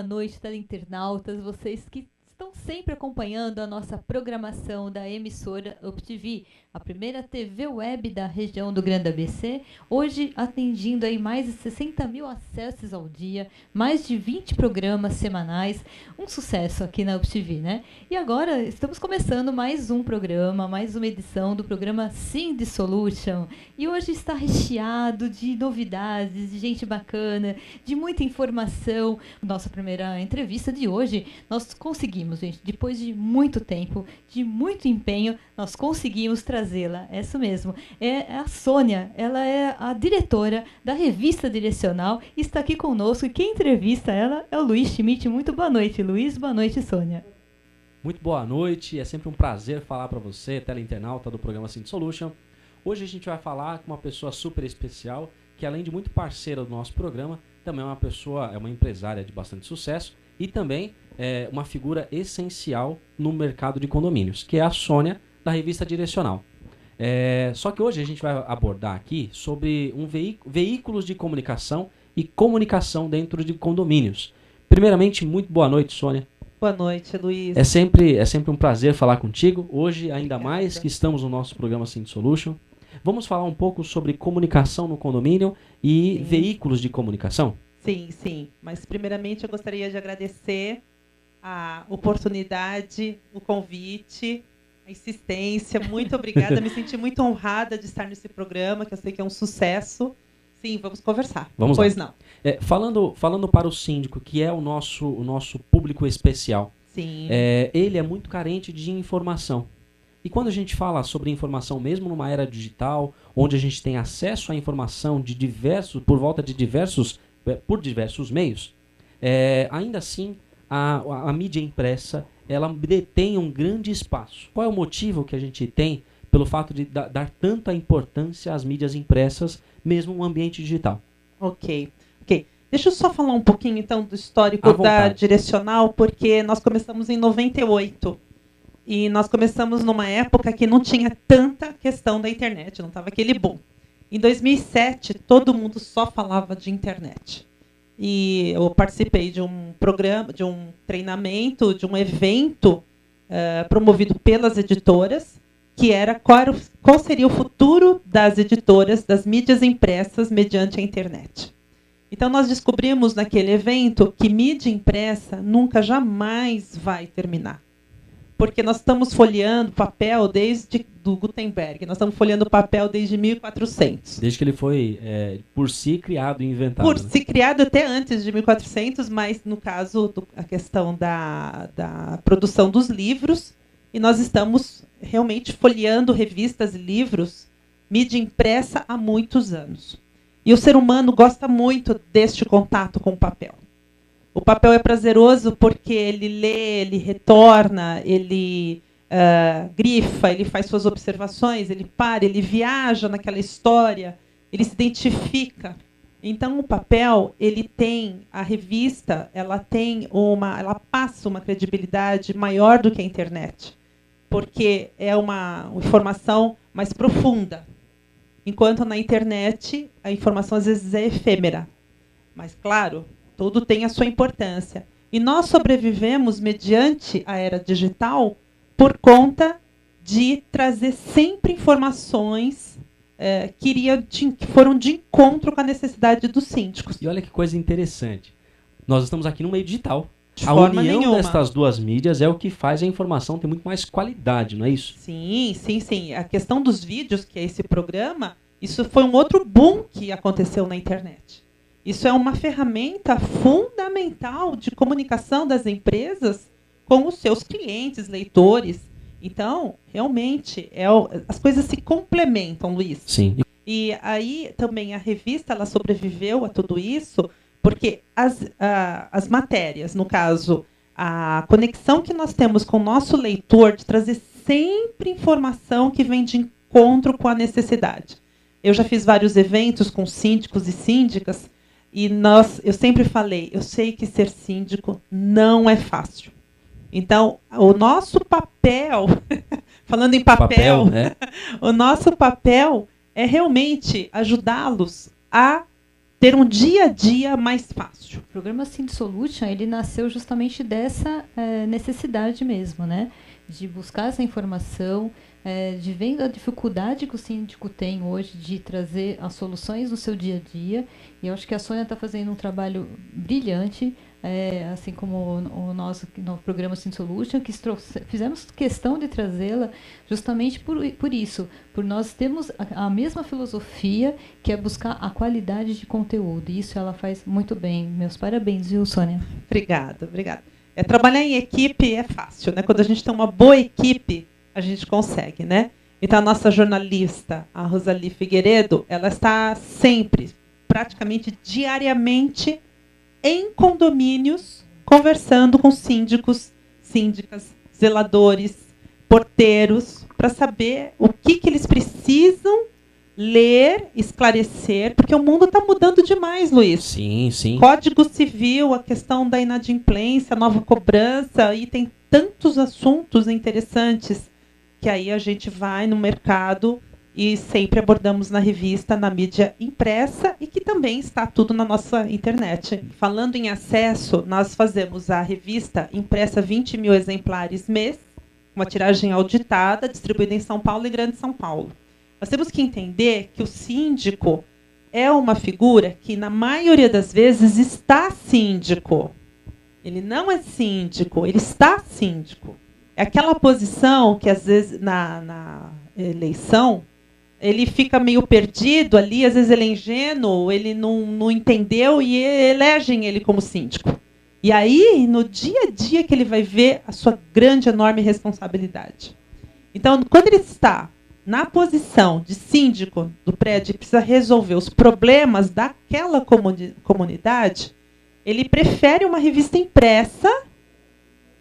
boa noite, teleinternautas, vocês que estão sempre acompanhando a nossa programação da emissora UpTV, a primeira TV web da região do Grande ABC, hoje atingindo aí mais de 60 mil acessos ao dia, mais de 20 programas semanais, um sucesso aqui na UpTV, né? E agora estamos começando mais um programa, mais uma edição do programa Cindy Solution, e hoje está recheado de novidades, de gente bacana, de muita informação. Nossa primeira entrevista de hoje, nós conseguimos, gente, depois de muito tempo, de muito empenho, nós conseguimos trazê-la. É isso mesmo. É a Sônia, ela é a diretora da revista Direcional, está aqui conosco, e quem entrevista ela é o Luiz Schmidt. Muito boa noite, Luiz. Boa noite, Sônia. Muito boa noite, é sempre um prazer falar para você, teleinternauta do programa Cindy Solution. Hoje a gente vai falar com uma pessoa super especial, que além de muito parceira do nosso programa, também é uma empresária de bastante sucesso e também é uma figura essencial no mercado de condomínios, que é a Sônia, da revista Direcional. Só que hoje a gente vai abordar aqui sobre veículos de comunicação e comunicação dentro de condomínios. Primeiramente, muito boa noite, Sônia. Boa noite, Luiz. É sempre um prazer falar contigo. Hoje, ainda mais que estamos no nosso programa Cindy Solution. Vamos falar um pouco sobre comunicação no condomínio e veículos de comunicação? Sim. Mas, primeiramente, eu gostaria de agradecer a oportunidade, o convite, a insistência. Muito obrigada. Me senti muito honrada de estar nesse programa, que eu sei que é um sucesso. Sim, vamos conversar. Vamos pois lá. Não. Falando para o síndico, que é o nosso público especial. Sim. Ele é muito carente de informação. E quando a gente fala sobre informação, mesmo numa era digital, onde a gente tem acesso à informação por diversos meios, ainda assim a mídia impressa ela detém um grande espaço. Qual é o motivo que a gente tem pelo fato de dar tanta importância às mídias impressas, mesmo no ambiente digital? Ok. Deixa eu só falar um pouquinho, então, do histórico da Direcional, porque nós começamos em 98. E nós começamos numa época que não tinha tanta questão da internet, não estava aquele boom. Em 2007, todo mundo só falava de internet. E eu participei de um programa, de um treinamento, de um evento promovido pelas editoras, que era qual seria o futuro das editoras, das mídias impressas mediante a internet. Então, nós descobrimos naquele evento que mídia impressa nunca, jamais vai terminar. Porque nós estamos folheando papel desde do Gutenberg. Nós estamos folheando papel desde 1400. Desde que ele foi, por si, criado e inventado. Por si criado até antes de 1400, mas, no caso, a questão da produção dos livros. E nós estamos realmente folheando revistas e livros, mídia impressa, há muitos anos. E o ser humano gosta muito deste contato com o papel. O papel é prazeroso porque ele lê, ele retorna, ele grifa, ele faz suas observações, ele para, ele viaja naquela história, ele se identifica. Então, o papel, a revista, ela passa uma credibilidade maior do que a internet, porque é uma informação mais profunda. Enquanto na internet, a informação às vezes é efêmera. Mas, claro, tudo tem a sua importância. E nós sobrevivemos mediante a era digital por conta de trazer sempre informações que foram de encontro com a necessidade dos síndicos. E olha que coisa interessante. Nós estamos aqui no meio digital. A união destas duas mídias é o que faz a informação ter muito mais qualidade, não é isso? Sim. A questão dos vídeos, que é esse programa, isso foi um outro boom que aconteceu na internet. Isso é uma ferramenta fundamental de comunicação das empresas com os seus clientes, leitores. Então, realmente, as coisas se complementam, Luiz. Sim. E aí também a revista ela sobreviveu a tudo isso, porque as matérias, no caso, a conexão que nós temos com o nosso leitor de trazer sempre informação que vem de encontro com a necessidade. Eu já fiz vários eventos com síndicos e síndicas, e eu sempre falei, eu sei que ser síndico não é fácil. Então, o nosso papel, falando em papel, o nosso papel é realmente ajudá-los a ter um dia a dia mais fácil. O programa Sind Solution, ele nasceu justamente dessa necessidade mesmo, né? De buscar essa informação, de vendo a dificuldade que o síndico tem hoje de trazer as soluções no seu dia a dia. E eu acho que a Sônia está fazendo um trabalho brilhante, assim como o nosso no programa Sind Solution, que fizemos questão de trazê-la justamente por isso, por nós termos a mesma filosofia, que é buscar a qualidade de conteúdo. E isso ela faz muito bem. Meus parabéns, viu, Sônia? Obrigada. Trabalhar em equipe é fácil, né? Quando a gente tem uma boa equipe, a gente consegue, né? Então, a nossa jornalista, a Rosali Figueiredo, ela está sempre, praticamente diariamente, em condomínios, conversando com síndicos, síndicas, zeladores, porteiros, para saber o que eles precisam ler, esclarecer, porque o mundo está mudando demais, Luiz. Sim. Código Civil, a questão da inadimplência, a nova cobrança, e tem tantos assuntos interessantes que aí a gente vai no mercado e sempre abordamos na revista, na mídia impressa, e que também está tudo na nossa internet. Falando em acesso, nós fazemos a revista impressa 20 mil exemplares mês, uma tiragem auditada, distribuída em São Paulo e Grande São Paulo. Nós temos que entender que o síndico é uma figura que, na maioria das vezes, está síndico. Ele não é síndico, ele está síndico. É aquela posição que, às vezes, na eleição, ele fica meio perdido ali, às vezes ele é ingênuo, ele não entendeu e elegem ele como síndico. E aí, no dia a dia, que ele vai ver a sua grande, enorme responsabilidade. Então, quando ele está na posição de síndico do prédio e precisa resolver os problemas daquela comunidade, ele prefere uma revista impressa,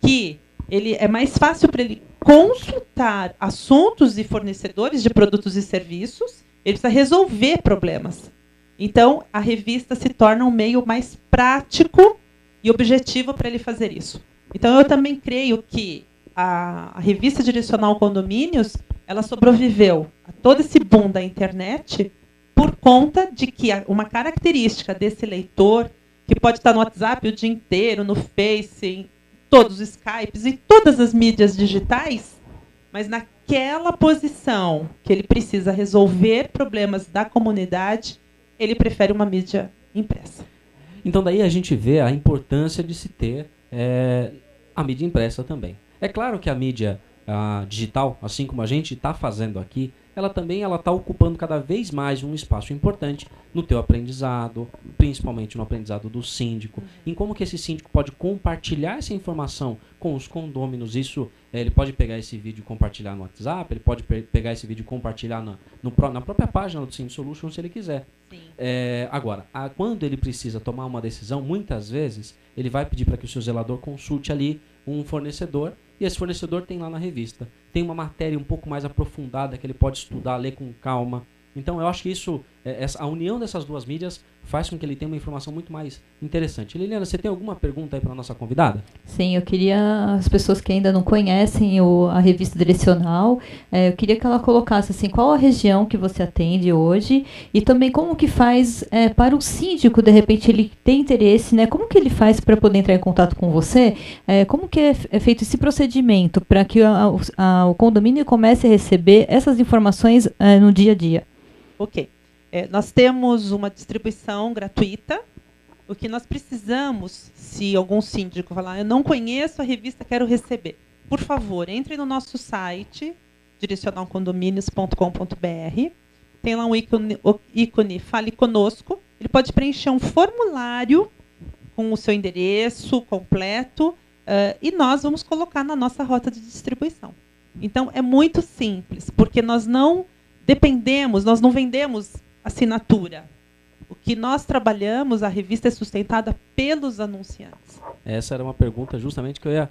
que é mais fácil para ele consultar assuntos e fornecedores de produtos e serviços, ele precisa resolver problemas. Então, a revista se torna um meio mais prático e objetivo para ele fazer isso. Então, eu também creio que a revista Direcional Condomínios, ela sobreviveu a todo esse boom da internet por conta de que uma característica desse leitor, que pode estar no WhatsApp o dia inteiro, no Face, em todos os Skypes, em todas as mídias digitais, mas naquela posição que ele precisa resolver problemas da comunidade, ele prefere uma mídia impressa. Então daí a gente vê a importância de se ter a mídia impressa também. É claro que a mídia digital, assim como a gente está fazendo aqui, ela está ocupando cada vez mais um espaço importante no teu aprendizado, principalmente no aprendizado do síndico, em como que esse síndico pode compartilhar essa informação com os condôminos. Isso, ele pode pegar esse vídeo e compartilhar no WhatsApp, ele pode pegar esse vídeo e compartilhar na própria página do Sind Solution, se ele quiser. Agora, quando ele precisa tomar uma decisão, muitas vezes, ele vai pedir para que o seu zelador consulte ali um fornecedor, e esse fornecedor tem lá na revista. Tem uma matéria um pouco mais aprofundada que ele pode estudar, ler com calma. Então, eu acho que a união dessas duas mídias faz com que ele tenha uma informação muito mais interessante. Liliana, você tem alguma pergunta aí para a nossa convidada? Sim, eu queria, as pessoas que ainda não conhecem a revista Direcional, eu queria que ela colocasse assim, qual a região que você atende hoje e também como que faz para o síndico, de repente ele tem interesse, né? Como que ele faz para poder entrar em contato com você? Como que é feito esse procedimento para que o condomínio comece a receber essas informações no dia a dia? Ok. Nós temos uma distribuição gratuita. O que nós precisamos, se algum síndico falar, eu não conheço a revista, quero receber, por favor, entre no nosso site, direcionalcondomínios.com.br. Tem lá um ícone Fale Conosco. Ele pode preencher um formulário com o seu endereço completo e nós vamos colocar na nossa rota de distribuição. Então, é muito simples, porque nós não vendemos assinatura. O que nós trabalhamos, a revista é sustentada pelos anunciantes. Essa era uma pergunta justamente que eu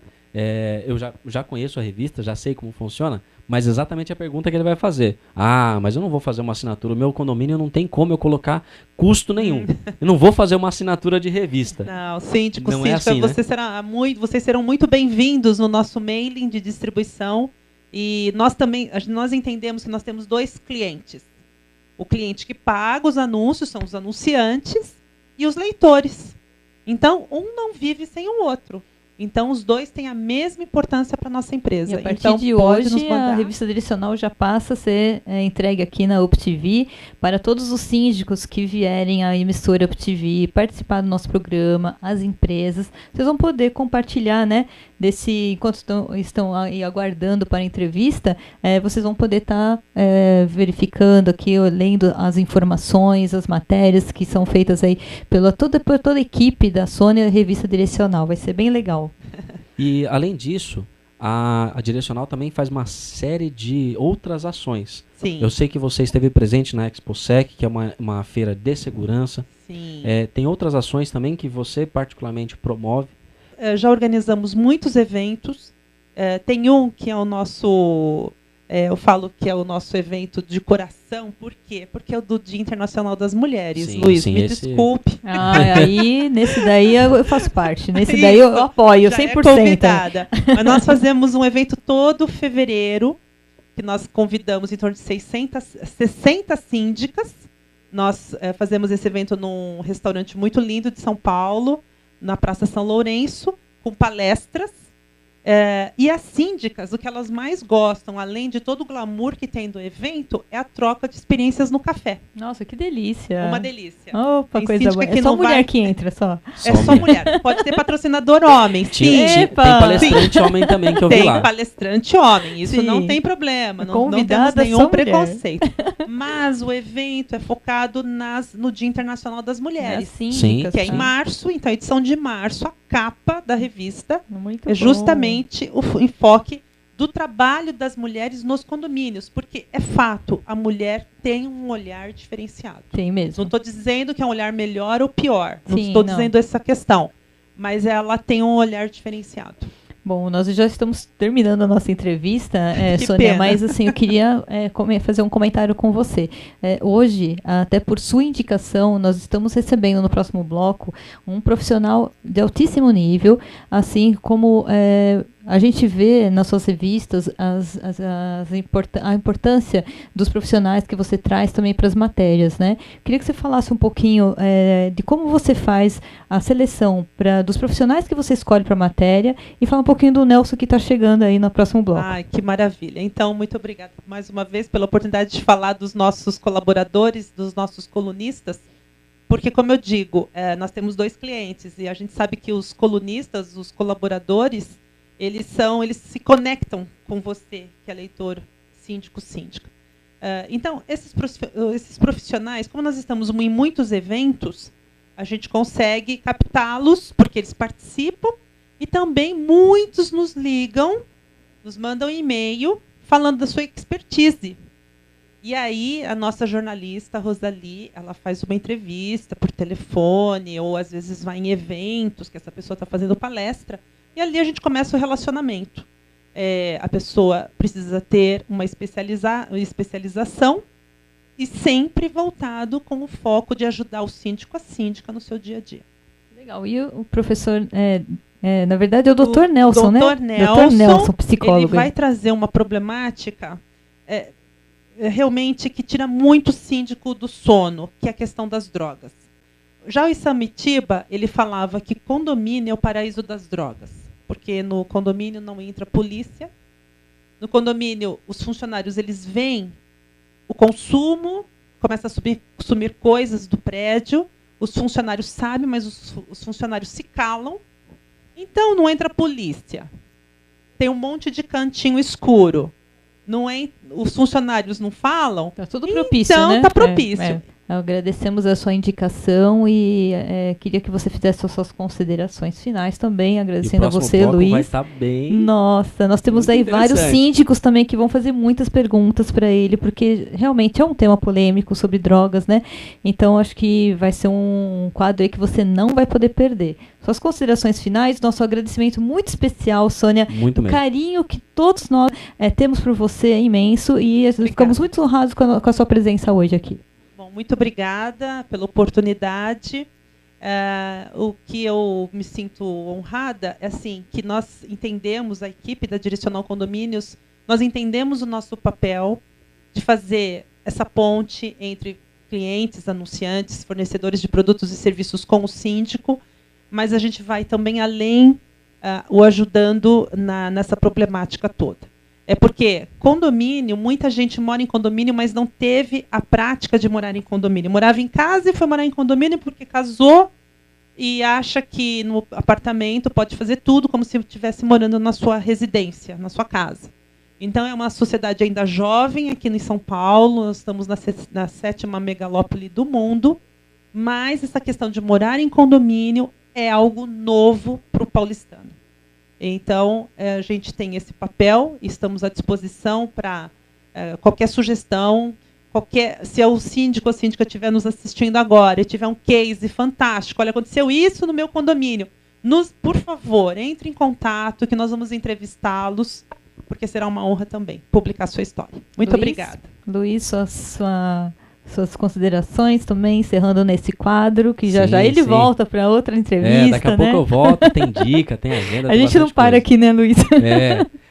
já conheço a revista, já sei como funciona, mas exatamente a pergunta que ele vai fazer. Mas eu não vou fazer uma assinatura, o meu condomínio não tem como eu colocar custo nenhum. Eu não vou fazer uma assinatura de revista. Não, síndico, não é assim, vocês serão muito bem-vindos no nosso mailing de distribuição. E nós entendemos que nós temos dois clientes. O cliente que paga os anúncios, são os anunciantes, e os leitores. Então, um não vive sem o outro. Então, os dois têm a mesma importância para a nossa empresa. E a partir então, de pode hoje, nos mandar. a revista direcional já passa a ser entregue aqui na UpTV para todos os síndicos que vierem à emissora UpTV participar do nosso programa, as empresas. Vocês vão poder compartilhar, né? Enquanto estão aí aguardando para a entrevista, vocês vão poder estar verificando aqui, lendo as informações, as matérias que são feitas aí por toda a equipe da Sônia Revista Direcional. Vai ser bem legal. E, além disso, a Direcional também faz uma série de outras ações. Sim. Eu sei que você esteve presente na ExpoSec, que é uma feira de segurança. Sim. Tem outras ações também que você particularmente promove. Já organizamos muitos eventos. Tem um que é o nosso... eu falo que é o nosso evento de coração. Por quê? Porque é o do Dia Internacional das Mulheres. Sim, Luiz, sim, me desculpe. Aí, nesse daí eu faço parte. Nesse daí eu apoio, já 100%. É convidada. Mas nós fazemos um evento todo fevereiro, que nós convidamos em torno de 60 síndicas. Nós fazemos esse evento num restaurante muito lindo de São Paulo, na Praça São Lourenço, com palestras. E as síndicas, o que elas mais gostam, além de todo o glamour que tem do evento, é a troca de experiências no café. Nossa, que delícia. Uma delícia. Opa, Tem coisa boa. síndica que É só não mulher vai- que entra, só. É só mulher. Pode ter patrocinador homem, sim. Tem Epa! palestrante homem também que eu vi Tem lá. palestrante homem, isso Sim. não tem problema, não temos Convidada nenhum só mulher. preconceito. Mas o evento é focado no Dia Internacional das Mulheres, Síndicas, que é em tá? março, então a edição de março, a capa da revista Muito é bom. justamente o enfoque do trabalho das mulheres nos condomínios, porque é fato, a mulher tem um olhar diferenciado. Tem mesmo. Não estou dizendo que é um olhar melhor ou pior, não Sim, estou não. dizendo essa questão, mas ela tem um olhar diferenciado. Bom, nós já estamos terminando a nossa entrevista, Que Sônia, pena. mas assim, eu queria fazer um comentário com você. Hoje, até por sua indicação, nós estamos recebendo no próximo bloco um profissional de altíssimo nível, assim como a gente vê nas suas revistas a importância dos profissionais que você traz também para as matérias, né? Queria que você falasse um pouquinho de como você faz a seleção dos profissionais que você escolhe para a matéria e falar um pouquinho do Nelson que está chegando aí no próximo bloco. Ai, que maravilha. Então, muito obrigada mais uma vez pela oportunidade de falar dos nossos colaboradores, dos nossos colunistas, porque, como eu digo, nós temos 2 clientes e a gente sabe que os colunistas, os colaboradores, eles se conectam com você, que é leitor, síndico, síndica. Então, esses profissionais, como nós estamos em muitos eventos, a gente consegue captá-los, porque eles participam, e também muitos nos ligam, nos mandam e-mail, falando da sua expertise. E aí, a nossa jornalista, a Rosali, ela faz uma entrevista por telefone, ou às vezes vai em eventos que essa pessoa está fazendo palestra, e ali a gente começa o relacionamento. A pessoa precisa ter uma especialização e sempre voltado com o foco de ajudar o síndico, a síndica no seu dia a dia. Legal. E o professor, na verdade, é o Dr. Nelson, né? Dr. Dr. Nelson, psicólogo. Ele vai trazer uma problemática realmente que tira muito o síndico do sono, que é a questão das drogas. Já o Isamitiba, ele falava que condomínio é o paraíso das drogas, porque no condomínio não entra polícia, no condomínio os funcionários eles veem o consumo, começa a sumir coisas do prédio, os funcionários sabem, mas os funcionários se calam, então não entra polícia. Tem um monte de cantinho escuro. Os funcionários não falam. Está tudo propício, então, né? Então, está propício. Agradecemos a sua indicação e queria que você fizesse as suas considerações finais também, agradecendo a você, Luiz. Vai estar bem. Nossa, nós temos muito aí vários síndicos também que vão fazer muitas perguntas para ele, porque realmente é um tema polêmico sobre drogas, né? Então acho que vai ser um quadro aí que você não vai poder perder. Suas considerações finais, nosso agradecimento muito especial, Sônia. Muito mesmo. O carinho que todos nós temos por você é imenso e ficamos muito honrados com a sua presença hoje aqui. Bom, muito obrigada pela oportunidade. O que eu me sinto honrada é assim, que nós entendemos, a equipe da Direcional Condomínios, nós entendemos o nosso papel de fazer essa ponte entre clientes, anunciantes, fornecedores de produtos e serviços com o síndico, mas a gente vai também além, o ajudando nessa problemática toda. É porque condomínio, muita gente mora em condomínio, mas não teve a prática de morar em condomínio. Morava em casa e foi morar em condomínio porque casou e acha que no apartamento pode fazer tudo como se estivesse morando na sua residência, na sua casa. Então, é uma sociedade ainda jovem aqui em São Paulo, nós estamos na 7ª megalópole do mundo, mas essa questão de morar em condomínio é algo novo para o paulistano. Então, a gente tem esse papel, estamos à disposição para qualquer sugestão, se o síndico ou a síndica estiver nos assistindo agora e tiver um case fantástico, olha, aconteceu isso no meu condomínio, por favor, entre em contato que nós vamos entrevistá-los, porque será uma honra também publicar sua história. Muito obrigada. Luiz, suas considerações também, encerrando nesse quadro, que já ele volta para outra entrevista. Daqui a pouco eu volto, tem dica, tem agenda. A gente não para aqui, né, Luiz?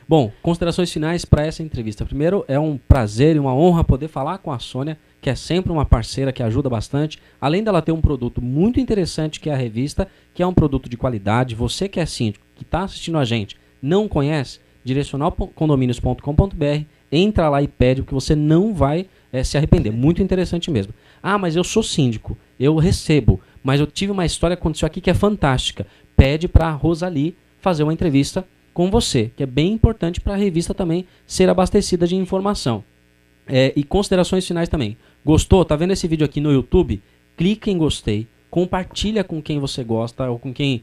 Bom, considerações finais para essa entrevista. Primeiro, é um prazer e uma honra poder falar com a Sônia, que é sempre uma parceira que ajuda bastante. Além dela ter um produto muito interessante, que é a revista, que é um produto de qualidade. Você que é síndico, que está assistindo a gente, não conhece, direcionalcondomínios.com.br, entra lá e pede, porque você não vai se arrepender. Muito interessante mesmo. Mas eu sou síndico, eu recebo, mas eu tive uma história que aconteceu aqui que é fantástica. Pede para a Rosali fazer uma entrevista com você, que é bem importante para a revista também ser abastecida de informação. E considerações finais também. Gostou? Tá vendo esse vídeo aqui no YouTube? Clica em gostei. Compartilha com quem você gosta ou com quem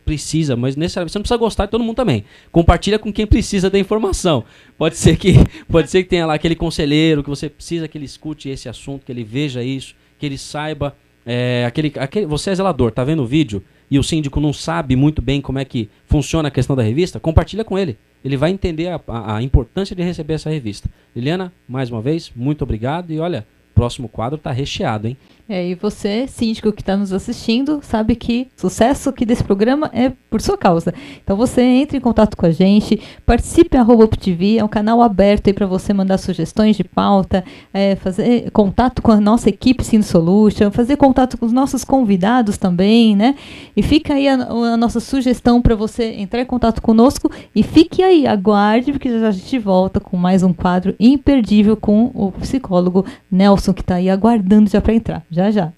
precisa, mas necessariamente você não precisa gostar de todo mundo também. Compartilha com quem precisa da informação. Pode ser que tenha lá aquele conselheiro que você precisa que ele escute esse assunto, que ele veja isso, que ele saiba. Você é zelador, tá vendo o vídeo e o síndico não sabe muito bem como é que funciona a questão da revista? Compartilha com ele. Ele vai entender a importância de receber essa revista. Liliana, mais uma vez, muito obrigado e olha, o próximo quadro tá recheado, hein? E você, síndico que está nos assistindo, sabe que o sucesso aqui desse programa é por sua causa. Então você entre em contato com a gente, participe @UpTV, é um canal aberto aí para você mandar sugestões de pauta, fazer contato com a nossa equipe Sino Solution, fazer contato com os nossos convidados também, né? E fica aí a nossa sugestão para você entrar em contato conosco e fique aí, aguarde, porque já a gente volta com mais um quadro imperdível com o psicólogo Nelson, que está aí aguardando já para entrar. Já, já.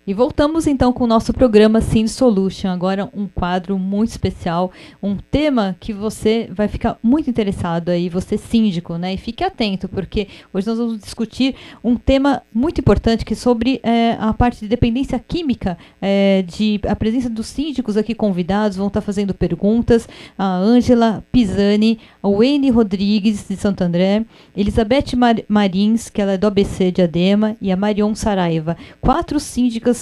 E voltamos então com o nosso programa Sim Solution, agora um quadro muito especial, um tema que você vai ficar muito interessado aí, você síndico, né? E fique atento, porque hoje nós vamos discutir um tema muito importante que é sobre a parte de dependência química, a presença dos síndicos aqui convidados, vão estar fazendo perguntas, a Ângela Pisani, a Wayne Rodrigues de Santo André, Elizabeth Marins, que ela é do ABC de Adema, e a Marion Saraiva, 4 síndicos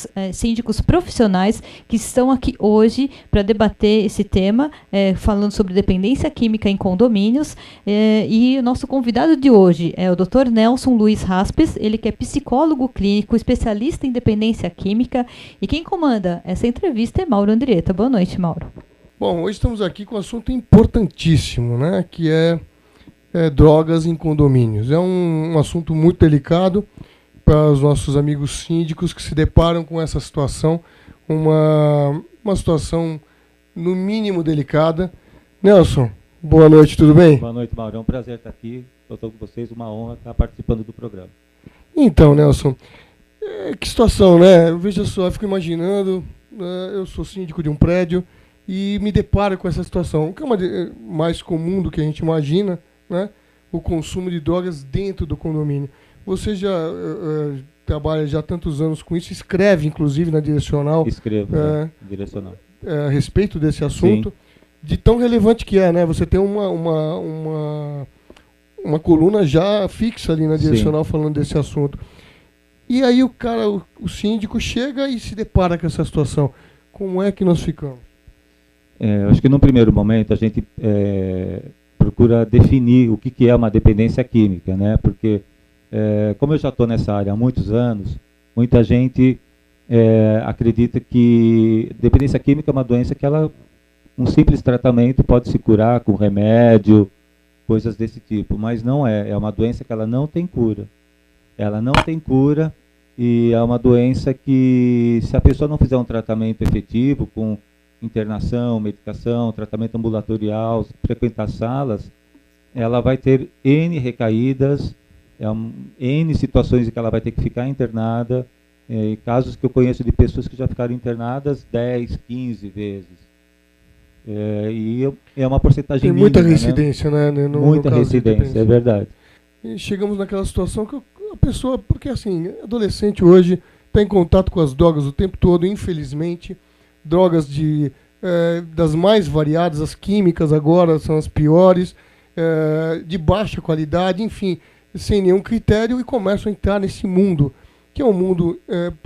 profissionais que estão aqui hoje para debater esse tema, falando sobre dependência química em condomínios. E o nosso convidado de hoje é o Dr. Nelson Luiz Raspes, ele que é psicólogo clínico, especialista em dependência química, e quem comanda essa entrevista é Mauro Andrieta. Boa noite, Mauro. Bom, hoje estamos aqui com um assunto importantíssimo, né, que é drogas em condomínios. É um assunto muito delicado para os nossos amigos síndicos que se deparam com essa situação, uma situação no mínimo delicada. Nelson, boa noite, tudo bem? Boa noite, Mauro. É um prazer estar aqui. Eu estou com vocês, uma honra estar participando do programa. Então, Nelson, que situação, né? Veja só, eu fico imaginando, eu sou síndico de um prédio e me deparo com essa situação, que é mais comum do que a gente imagina, né? O consumo de drogas dentro do condomínio. Você já trabalha já há tantos anos com isso, escreve inclusive na Direcional. Escrevo, Direcional. A respeito desse assunto. Sim. De tão relevante que é, né? Você tem uma coluna já fixa ali na Direcional. Sim. Falando desse assunto. E aí o síndico chega e se depara com essa situação. Como é que nós ficamos? Acho que num primeiro momento a gente procura definir o que é uma dependência química, né? Porque como eu já estou nessa área há muitos anos, muita gente acredita que dependência química é uma doença que um simples tratamento pode se curar com remédio, coisas desse tipo, mas não é. É uma doença que ela não tem cura. Ela não tem cura e é uma doença que, se a pessoa não fizer um tratamento efetivo, com internação, medicação, tratamento ambulatorial, frequentar salas, ela vai ter N recaídas, N situações em que ela vai ter que ficar internada, casos que eu conheço de pessoas que já ficaram internadas 10, 15 vezes. E é uma porcentagem mínima. Tem muita residência, né? Muita residência, é verdade. E chegamos naquela situação que a pessoa, porque assim, adolescente hoje está em contato com as drogas o tempo todo, infelizmente, drogas das mais variadas, as químicas agora são as piores, de baixa qualidade, enfim, sem nenhum critério, e começam a entrar nesse mundo, que é um mundo,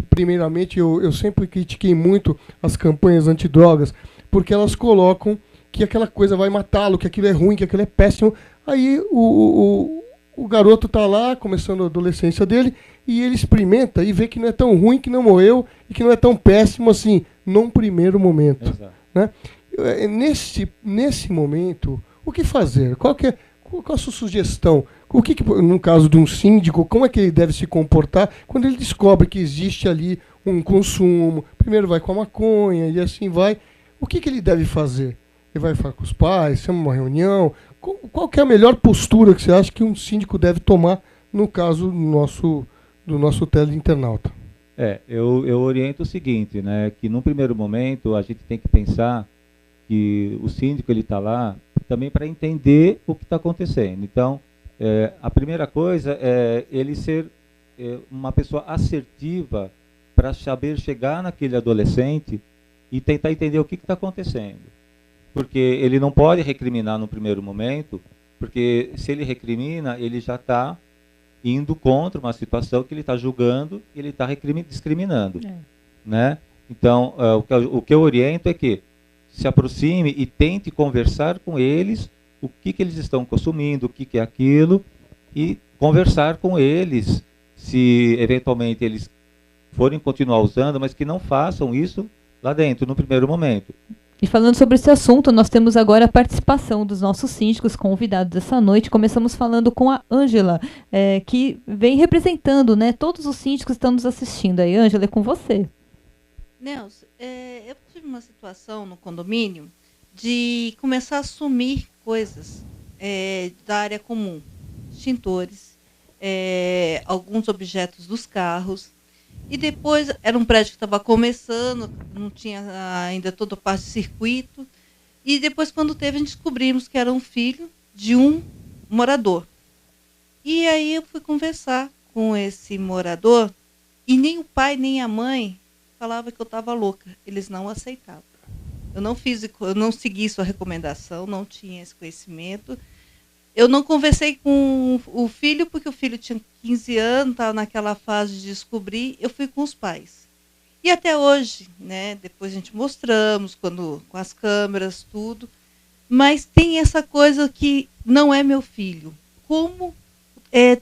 primeiramente, eu sempre critiquei muito as campanhas antidrogas, porque elas colocam que aquela coisa vai matá-lo, que aquilo é ruim, que aquilo é péssimo. Aí o garoto está lá, começando a adolescência dele, e ele experimenta e vê que não é tão ruim, que não morreu, e que não é tão péssimo assim, num primeiro momento. Exato. Né? Nesse momento, o que fazer? Qual a sua sugestão? No caso de um síndico, como é que ele deve se comportar quando ele descobre que existe ali um consumo? Primeiro vai com a maconha e assim vai. O que ele deve fazer? Ele vai falar com os pais, chama uma reunião? Qual que é a melhor postura que você acha que um síndico deve tomar no caso do nosso teleinternauta? Eu oriento o seguinte, né, que num primeiro momento a gente tem que pensar que o síndico ele está lá também para entender o que está acontecendo. Então, a primeira coisa é ele ser uma pessoa assertiva para saber chegar naquele adolescente e tentar entender o que está acontecendo. Porque ele não pode recriminar no primeiro momento, porque se ele recrimina, ele já está indo contra uma situação que ele está julgando e ele está discriminando. Né? Então, o que eu oriento é que se aproxime e tente conversar com eles o que eles estão consumindo, o que é aquilo, e conversar com eles, se eventualmente eles forem continuar usando, mas que não façam isso lá dentro, no primeiro momento. E falando sobre esse assunto, nós temos agora a participação dos nossos síndicos convidados essa noite. Começamos falando com a Ângela, que vem representando, né, todos os síndicos que estão nos assistindo. Aí, Ângela, é com você. Nelson, eu tive uma situação no condomínio de começar a assumir coisas da área comum, extintores, alguns objetos dos carros. E depois, era um prédio que estava começando, não tinha ainda toda a parte de circuito. E depois, quando teve, a gente descobrimos que era um filho de um morador. E aí eu fui conversar com esse morador, e nem o pai nem a mãe falavam que eu estava louca. Eles não aceitavam. Eu não segui sua recomendação, não tinha esse conhecimento. Eu não conversei com o filho, porque o filho tinha 15 anos, estava naquela fase de descobrir. Eu fui com os pais. E até hoje, né, depois a gente mostramos, com as câmeras, tudo. Mas tem essa coisa que não é meu filho. Como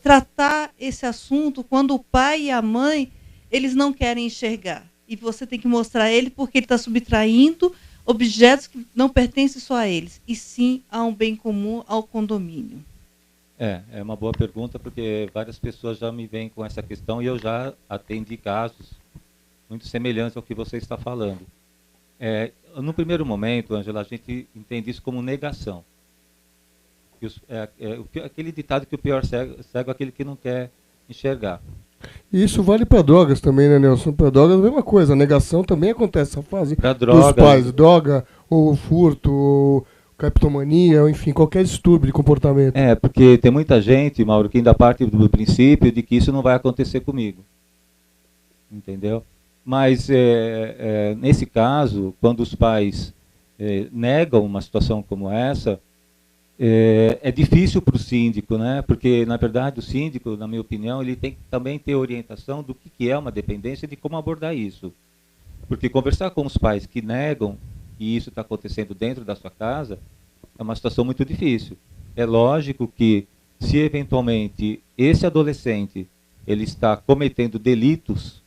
tratar esse assunto quando o pai e a mãe, eles não querem enxergar? E você tem que mostrar a ele porque ele está subtraindo objetos que não pertencem só a eles, e sim a um bem comum, ao condomínio. É uma boa pergunta, porque várias pessoas já me vêm com essa questão e eu já atendi casos muito semelhantes ao que você está falando. No primeiro momento, Ângela, a gente entende isso como negação. Aquele ditado que o pior cego é aquele que não quer enxergar. E isso vale para drogas também, né, Nelson? Para drogas é a mesma coisa. A negação também acontece essa fase dos pais. Droga, ou furto, ou criptomania, ou enfim, qualquer distúrbio de comportamento. Porque tem muita gente, Mauro, que ainda parte do princípio de que isso não vai acontecer comigo. Entendeu? Mas, nesse caso, quando os pais negam uma situação como essa, é difícil para o síndico, né? Porque, na verdade, o síndico, na minha opinião, ele tem que também ter orientação do que é uma dependência e de como abordar isso. Porque conversar com os pais que negam que isso está acontecendo dentro da sua casa é uma situação muito difícil. É lógico que, se eventualmente esse adolescente ele está cometendo delitos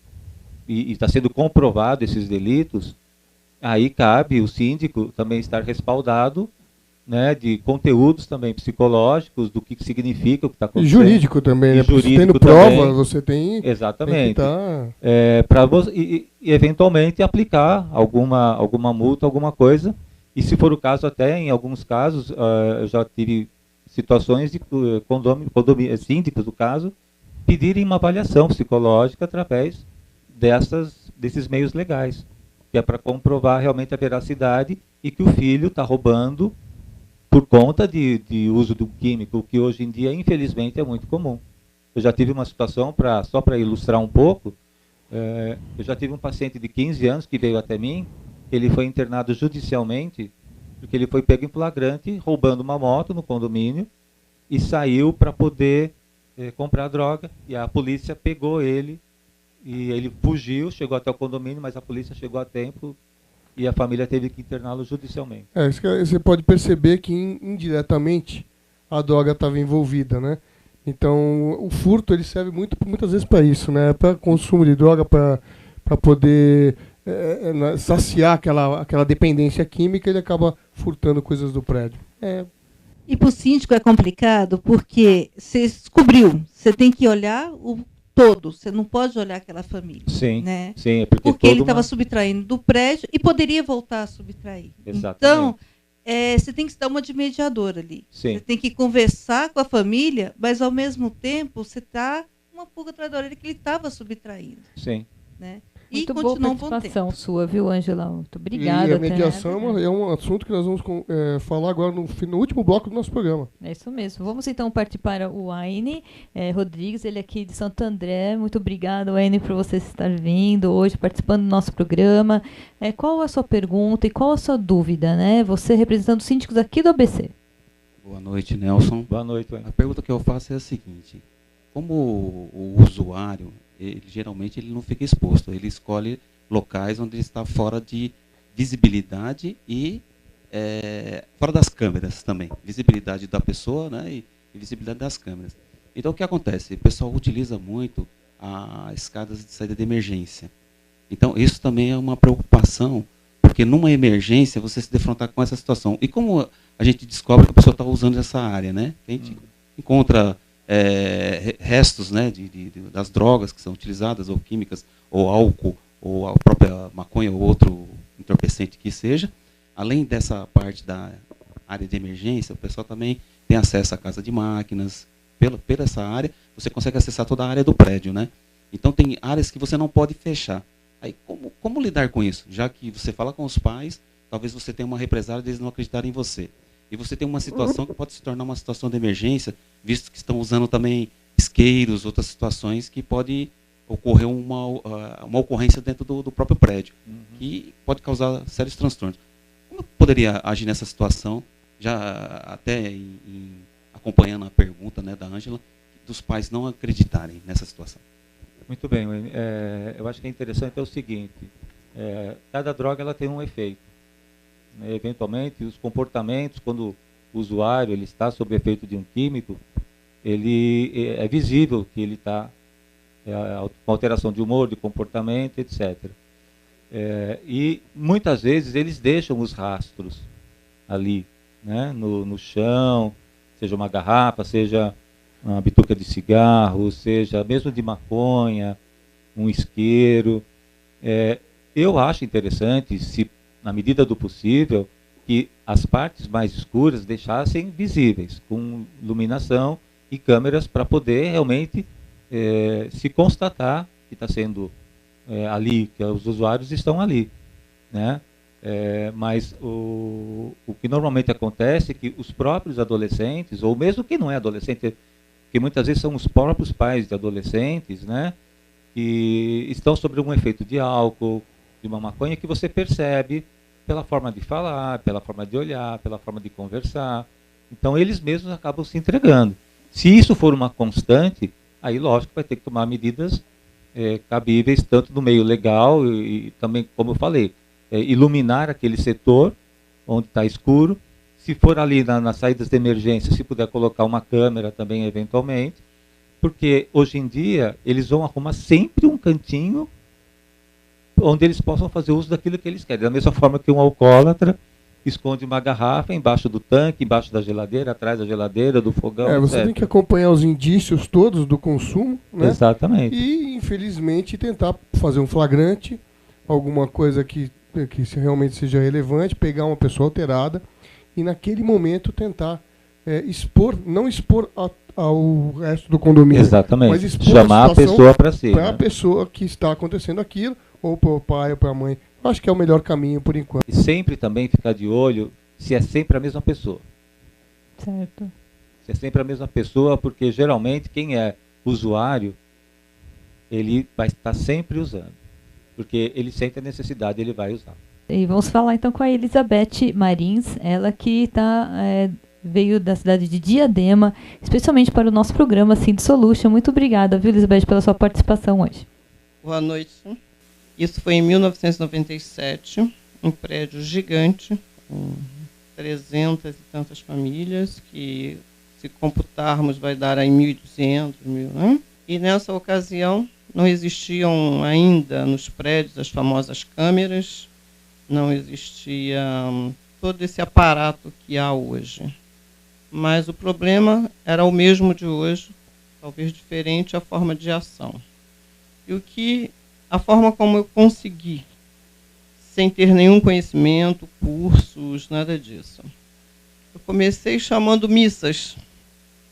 e está sendo comprovado esses delitos, aí cabe o síndico também estar respaldado, né, de conteúdos também psicológicos, do que significa o que está acontecendo. E jurídico também, né? Jurídico tendo também. provas, você tem... Exatamente. Tem E eventualmente aplicar alguma multa, alguma coisa. E se for o caso, até em alguns casos, eu já tive situações de síndicos, do caso, pedirem uma avaliação psicológica através desses meios legais, que é para comprovar realmente a veracidade e que o filho está roubando por conta de uso do químico, que hoje em dia, infelizmente, é muito comum. Eu já tive uma situação, só para ilustrar um pouco, eu já tive um paciente de 15 anos que veio até mim, ele foi internado judicialmente, porque ele foi pego em flagrante, roubando uma moto no condomínio, e saiu para poder comprar droga, e a polícia pegou ele, e ele fugiu, chegou até o condomínio, mas a polícia chegou a tempo, e a família teve que interná-lo judicialmente. Você pode perceber que indiretamente a droga estava envolvida, né? Então o furto ele serve muitas vezes para isso, né? Para consumo de droga, para poder saciar aquela dependência química, ele acaba furtando coisas do prédio. E para o síndico é complicado porque você descobriu, você tem que olhar o todo, você não pode olhar aquela família. Sim, né? sim, porque ele estava subtraindo do prédio e poderia voltar a subtrair. Exatamente. Então, você tem que se dar uma de mediador ali. Sim. Você tem que conversar com a família, mas ao mesmo tempo você está uma pulga atrás da orelha que ele estava subtraindo. Sim. Né? Muito e boa continua participação sua, viu, Ângela? Muito obrigada. E a mediação é um assunto que nós vamos falar agora no último bloco do nosso programa. É isso mesmo. Vamos então partir para o Aine Rodrigues, ele aqui de Santo André. Muito obrigada, Aine, por você estar vindo hoje, participando do nosso programa. Qual a sua pergunta e qual a sua dúvida, né? Você representando os síndicos aqui do ABC. Boa noite, Nelson. Boa noite, Aine. A pergunta que eu faço é a seguinte: como o usuário, geralmente ele não fica exposto, ele escolhe locais onde ele está fora de visibilidade e fora das câmeras também, visibilidade da pessoa, né, e visibilidade das câmeras. Então o que acontece? O pessoal utiliza muito as escadas de saída de emergência. Então isso também é uma preocupação, porque numa emergência você se defrontar com essa situação. E como a gente descobre que a pessoa está usando essa área, né? A gente encontra restos, né, das drogas que são utilizadas, ou químicas, ou álcool, ou a própria maconha, ou outro entorpecente que seja. Além dessa parte da área de emergência, o pessoal também tem acesso à casa de máquinas. Pela essa área, você consegue acessar toda a área do prédio, né? Então tem áreas que você não pode fechar. Aí como lidar com isso? Já que você fala com os pais, talvez você tenha uma represália deles não acreditarem em você. E você tem uma situação que pode se tornar uma situação de emergência, visto que estão usando também isqueiros, outras situações que pode ocorrer uma ocorrência dentro do próprio prédio, que pode causar sérios transtornos. Como eu poderia agir nessa situação, já até acompanhando a pergunta, né, da Ângela, dos pais não acreditarem nessa situação? Muito bem. Eu acho que é interessante o seguinte, cada droga ela tem um efeito. Eventualmente, os comportamentos, quando o usuário ele está sob efeito de um químico, ele é visível que ele está com alteração de humor, de comportamento, etc. E muitas vezes eles deixam os rastros ali, né, no chão, seja uma garrafa, seja uma bituca de cigarro, seja mesmo de maconha, um isqueiro. Eu acho interessante, se na medida do possível, que as partes mais escuras deixassem visíveis, com iluminação e câmeras para poder realmente se constatar que está sendo ali, que os usuários estão ali, né? Mas o que normalmente acontece é que os próprios adolescentes, ou mesmo quem não é adolescente, que muitas vezes são os próprios pais de adolescentes, né, que estão sob um efeito de álcool, de uma maconha, que você percebe pela forma de falar, pela forma de olhar, pela forma de conversar. Então eles mesmos acabam se entregando. Se isso for uma constante, aí lógico vai ter que tomar medidas cabíveis, tanto no meio legal e também, como eu falei, iluminar aquele setor onde está escuro. Se for ali nas saídas de emergência, se puder colocar uma câmera também eventualmente, porque hoje em dia eles vão arrumar sempre um cantinho onde eles possam fazer uso daquilo que eles querem. Da mesma forma que um alcoólatra esconde uma garrafa embaixo do tanque, embaixo da geladeira, atrás da geladeira, do fogão, você etc. tem que acompanhar os indícios todos do consumo, né? Exatamente. E, infelizmente, tentar fazer um flagrante, alguma coisa que realmente seja relevante, pegar uma pessoa alterada e, naquele momento, tentar não expor ao resto do condomínio. Exatamente. Mas expor chamar a pessoa para si. Para a pessoa que está acontecendo aquilo, ou para o pai ou para a mãe. Eu acho que é o melhor caminho por enquanto. E sempre também ficar de olho se é sempre a mesma pessoa. Certo. Se é sempre a mesma pessoa, porque geralmente quem é usuário, ele vai estar sempre usando. Porque ele sente a necessidade, ele vai usar. E vamos falar então com a Elizabeth Marins, ela que veio da cidade de Diadema, especialmente para o nosso programa Synth Solution. Muito obrigada, viu, Elizabeth, pela sua participação hoje. Boa noite. Isso foi em 1997, um prédio gigante, com 300 e tantas famílias, que, se computarmos, vai dar aí 1.200, né? E nessa ocasião não existiam ainda nos prédios as famosas câmeras, não existia todo esse aparato que há hoje. Mas o problema era o mesmo de hoje, talvez diferente a forma de ação. E a forma como eu consegui, sem ter nenhum conhecimento, cursos, nada disso. Eu comecei chamando missas.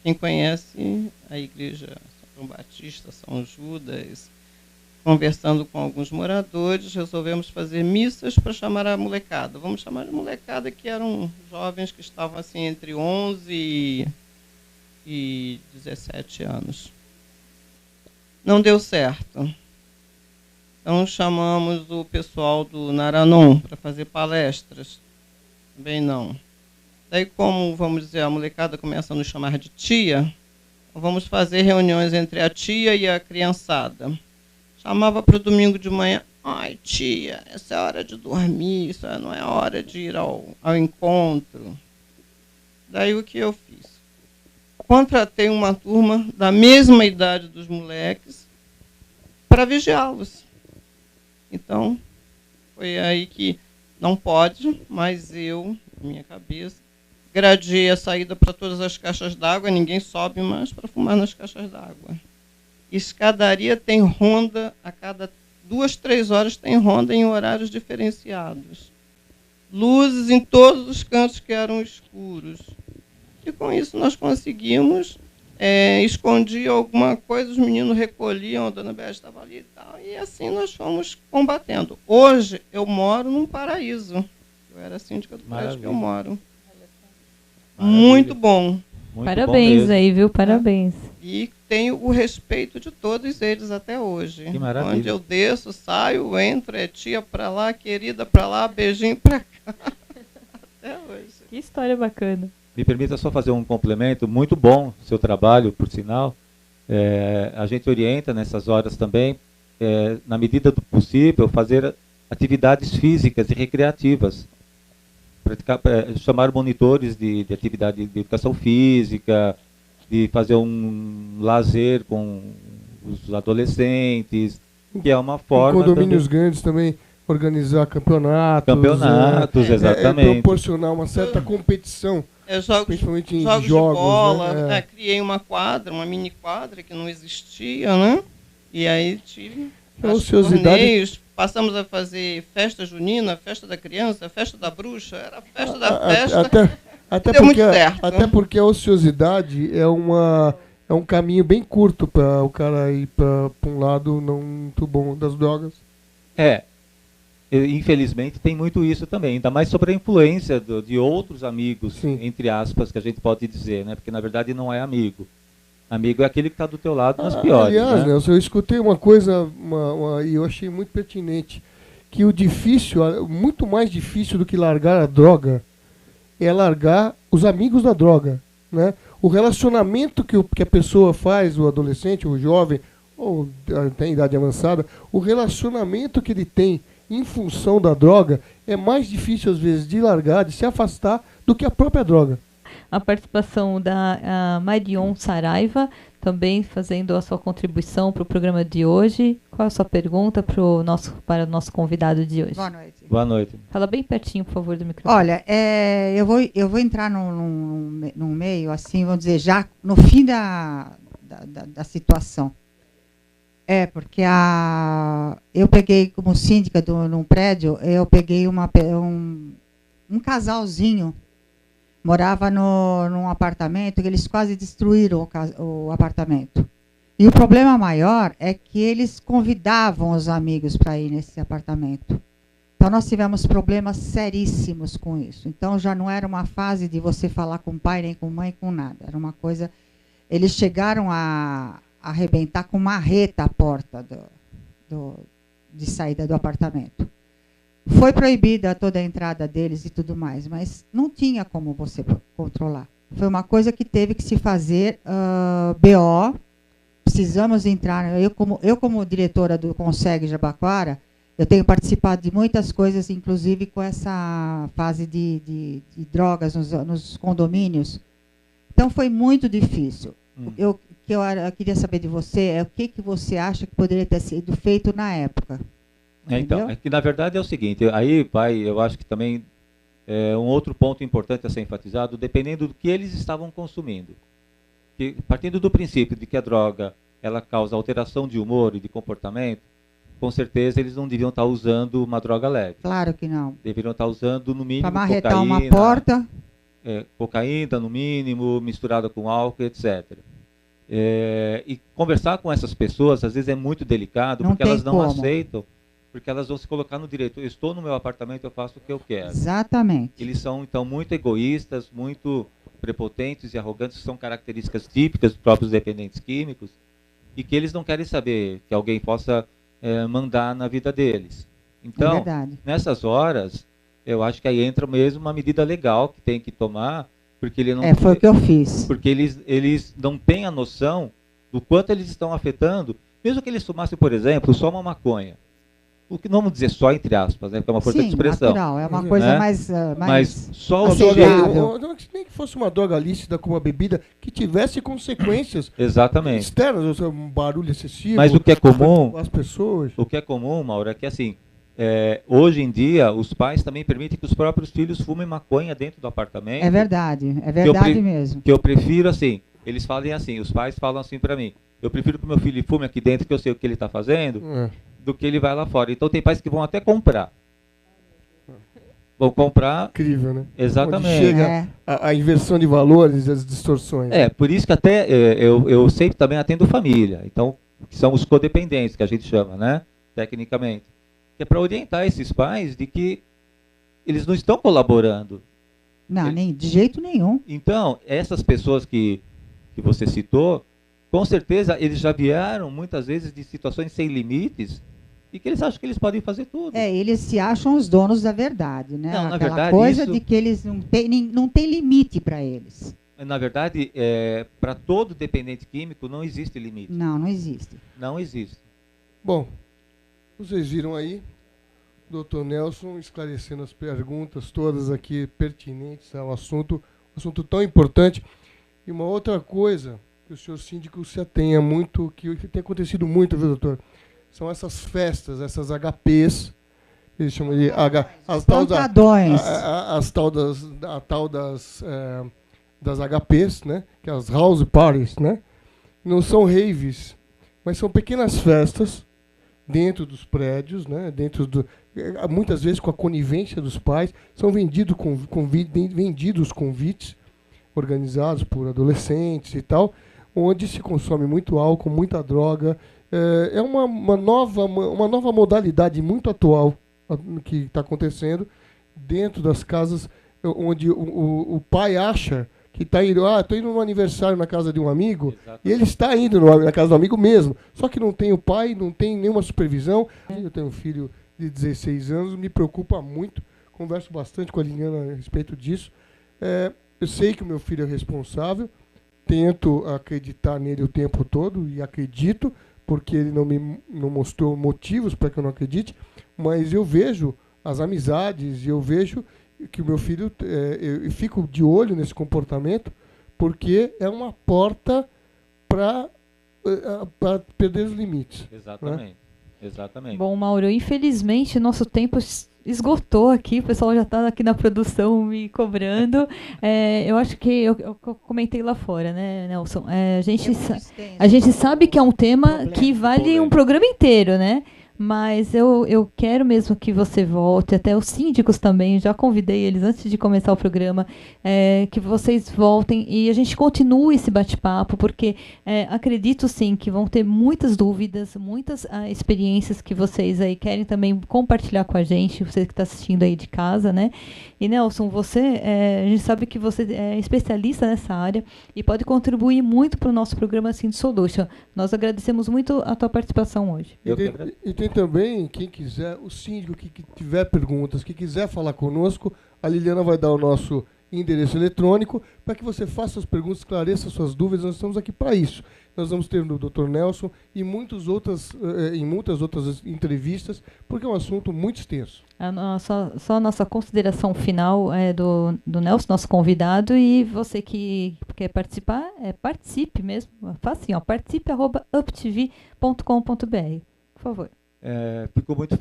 Quem conhece a igreja São João Batista, São Judas, conversando com alguns moradores, resolvemos fazer missas para chamar a molecada. Vamos chamar de molecada, que eram jovens que estavam assim entre 11 e 17 anos. Não deu certo. Então chamamos o pessoal do Naranon para fazer palestras. Também não. Daí, como, vamos dizer, a molecada começa a nos chamar de tia, vamos fazer reuniões entre a tia e a criançada. Chamava para o domingo de manhã: ai, tia, essa é a hora de dormir, isso não é hora de ir ao encontro. Daí o que eu fiz? Contratei uma turma da mesma idade dos moleques para vigiá-los. Então, foi aí que não pode, mas eu, na minha cabeça, gradeei a saída para todas as caixas d'água, ninguém sobe mais para fumar nas caixas d'água. Escadaria tem ronda, a cada 2, 3 horas tem ronda em horários diferenciados. Luzes em todos os cantos que eram escuros. E com isso nós conseguimos escondia alguma coisa, os meninos recolhiam, a dona Beth estava ali e tal, e assim nós fomos combatendo. Hoje eu moro num paraíso. Eu era síndica do prédio que eu moro. Maravilha. Muito bom. Muito Parabéns bom mesmo. aí, viu? Parabéns. E tenho o respeito de todos eles até hoje. Que maravilha. Onde eu desço, saio, entro, é tia para lá, querida para lá, beijinho para cá. Até hoje. Que história bacana. Me permita só fazer um complemento. Muito bom o seu trabalho, por sinal. A gente orienta nessas horas também, na medida do possível, fazer atividades físicas e recreativas. Chamar monitores de atividade de educação física, de fazer um lazer com os adolescentes, que é uma forma... Em condomínios também, grandes também, organizar campeonatos. Exatamente. Proporcionar uma certa competição, principalmente em jogos jogos. de bola. Né? Criei uma quadra, uma mini quadra que não existia, né? E aí tive torneios. Passamos a fazer festa junina, festa da criança, festa da bruxa, era festa da festa. Até porque a ociosidade é um caminho bem curto para o cara ir para um lado não muito bom das drogas. Infelizmente tem muito isso também, ainda mais sobre a influência de outros amigos, Sim. entre aspas, que a gente pode dizer, né? Porque na verdade não é amigo. Amigo é aquele que está do teu lado nas piores. Aliás, né? Nelson, eu escutei uma coisa e eu achei muito pertinente, que o difícil, muito mais difícil do que largar a droga, é largar os amigos da droga. Né? O relacionamento que a pessoa faz, o adolescente, o jovem, ou até em idade avançada, o relacionamento que ele tem em função da droga é mais difícil, às vezes, de largar, de se afastar, do que a própria droga. A participação da Marion Saraiva, também fazendo a sua contribuição para o programa de hoje. Qual a sua pergunta para o nosso convidado de hoje? Boa noite. Boa noite. Fala bem pertinho, por favor, do microfone. Olha, eu vou entrar num meio, assim, vamos dizer, já no fim da situação. Porque eu peguei, como síndica num prédio, eu peguei um casalzinho, morava num apartamento que eles quase destruíram o apartamento. E o problema maior é que eles convidavam os amigos para ir nesse apartamento. Então, nós tivemos problemas seríssimos com isso. Então, já não era uma fase de você falar com pai, nem com mãe, com nada. Era uma coisa... Eles chegaram a arrebentar com marreta a porta de saída do apartamento. Foi proibida toda a entrada deles e tudo mais, mas não tinha como você controlar. Foi uma coisa que teve que se fazer BO. Precisamos entrar. Eu como diretora do Conseg Jabaquara, eu tenho participado de muitas coisas, inclusive com essa fase de drogas nos condomínios. Então, foi muito difícil. Eu queria saber de você, o que você acha que poderia ter sido feito na época? Então, é que na verdade é o seguinte, aí, pai, eu acho que também um outro ponto importante a ser enfatizado, dependendo do que eles estavam consumindo. Que, partindo do princípio de que a droga ela causa alteração de humor e de comportamento, com certeza eles não deviam estar usando uma droga leve. Claro que não. Deveriam estar usando, no mínimo, para marretar cocaína, uma porta. Cocaína, no mínimo, misturada com álcool, etc. E conversar com essas pessoas, às vezes, é muito delicado, porque elas não aceitam, porque elas vão se colocar no direito. Eu estou no meu apartamento, eu faço o que eu quero. Exatamente. Eles são, então, muito egoístas, muito prepotentes e arrogantes, que são características típicas dos próprios dependentes químicos, e que eles não querem saber que alguém possa mandar na vida deles. Então, nessas horas, eu acho que aí entra mesmo uma medida legal que tem que tomar, porque ele não foi o que eu fiz. Porque eles não têm a noção do quanto eles estão afetando, mesmo que eles fumassem, por exemplo, só uma maconha. O que não vamos dizer só entre aspas, né? Porque é uma força de expressão. Natural, é uma coisa mais mas só o sujeito, nem que fosse uma droga lícita como uma bebida que tivesse consequências externas, um barulho excessivo. Mas o que é comum, as pessoas. O que é comum, Mauro, é que assim, hoje em dia os pais também permitem que os próprios filhos fumem maconha dentro do apartamento. É verdade mesmo. Que eu prefiro assim, eles falam assim, os pais falam assim para mim, eu prefiro que meu filho fume aqui dentro, que eu sei o que ele está fazendo, do que ele vai lá fora. Então tem pais que vão até comprar. vão comprar. Incrível, né? Exatamente. Onde chega a inversão de valores, as distorções. Por isso que até eu sempre também atendo família. Então, que são os codependentes, que a gente chama, né? Tecnicamente. Que é para orientar esses pais de que eles não estão colaborando. Não, nem de jeito nenhum. Então, essas pessoas que você citou, com certeza eles já vieram muitas vezes de situações sem limites e que eles acham que eles podem fazer tudo. Eles se acham os donos da verdade, né? Não, na Aquela verdade, coisa isso... de que eles não tem limite para eles. Na verdade, para todo dependente químico não existe limite. Não existe. Não existe. Bom, vocês viram aí, Dr. Nelson esclarecendo as perguntas todas aqui pertinentes ao assunto tão importante. E uma outra coisa que o senhor síndico se atenha muito, que tem acontecido muito, viu, doutor? São essas festas, essas HPs, eles chamam de as tal das HPs, né? Que é as house parties, né? Não são raves, mas são pequenas festas dentro dos prédios, né? Muitas vezes com a conivência dos pais, são vendidos convites organizados por adolescentes e tal, onde se consome muito álcool, muita droga. É uma nova modalidade muito atual que está acontecendo dentro das casas, onde o pai acha que está indo, estou indo no aniversário na casa de um amigo. Exatamente. E ele está indo na casa do amigo mesmo, só que não tem o pai, não tem nenhuma supervisão. Eu tenho um filho de 16 anos, me preocupa muito, converso bastante com a Liliana a respeito disso. Eu sei que o meu filho é responsável, tento acreditar nele o tempo todo, e acredito, porque ele não mostrou motivos para que eu não acredite, mas eu vejo as amizades, e eu vejo que o meu filho, eu fico de olho nesse comportamento, porque é uma porta para perder os limites. Exatamente. Né? Exatamente. Bom, Mauro, infelizmente nosso tempo esgotou aqui, o pessoal já está aqui na produção me cobrando. Eu acho que eu comentei lá fora, né, Nelson? A gente sabe que é um tema que vale um programa inteiro, né? Mas eu quero mesmo que você volte, até os síndicos também, já convidei eles antes de começar o programa, que vocês voltem e a gente continue esse bate-papo, porque acredito sim que vão ter muitas dúvidas, muitas experiências que vocês aí querem também compartilhar com a gente, você que está assistindo aí de casa, né? E Nelson, a gente sabe que você é especialista nessa área e pode contribuir muito para o nosso programa Sind Solution. Nós agradecemos muito a tua participação hoje. E tem também, quem quiser, o síndico que tiver perguntas, que quiser falar conosco, a Liliana vai dar o nosso endereço eletrônico para que você faça as perguntas, esclareça suas dúvidas. Nós estamos aqui para isso. Nós vamos ter no Dr. Nelson e muitas outras entrevistas, porque é um assunto muito extenso. Só a nossa consideração final do Nelson, nosso convidado, e você que quer participar, participe mesmo. Faça assim, participe@uptv.com.br. Por favor. Fico muito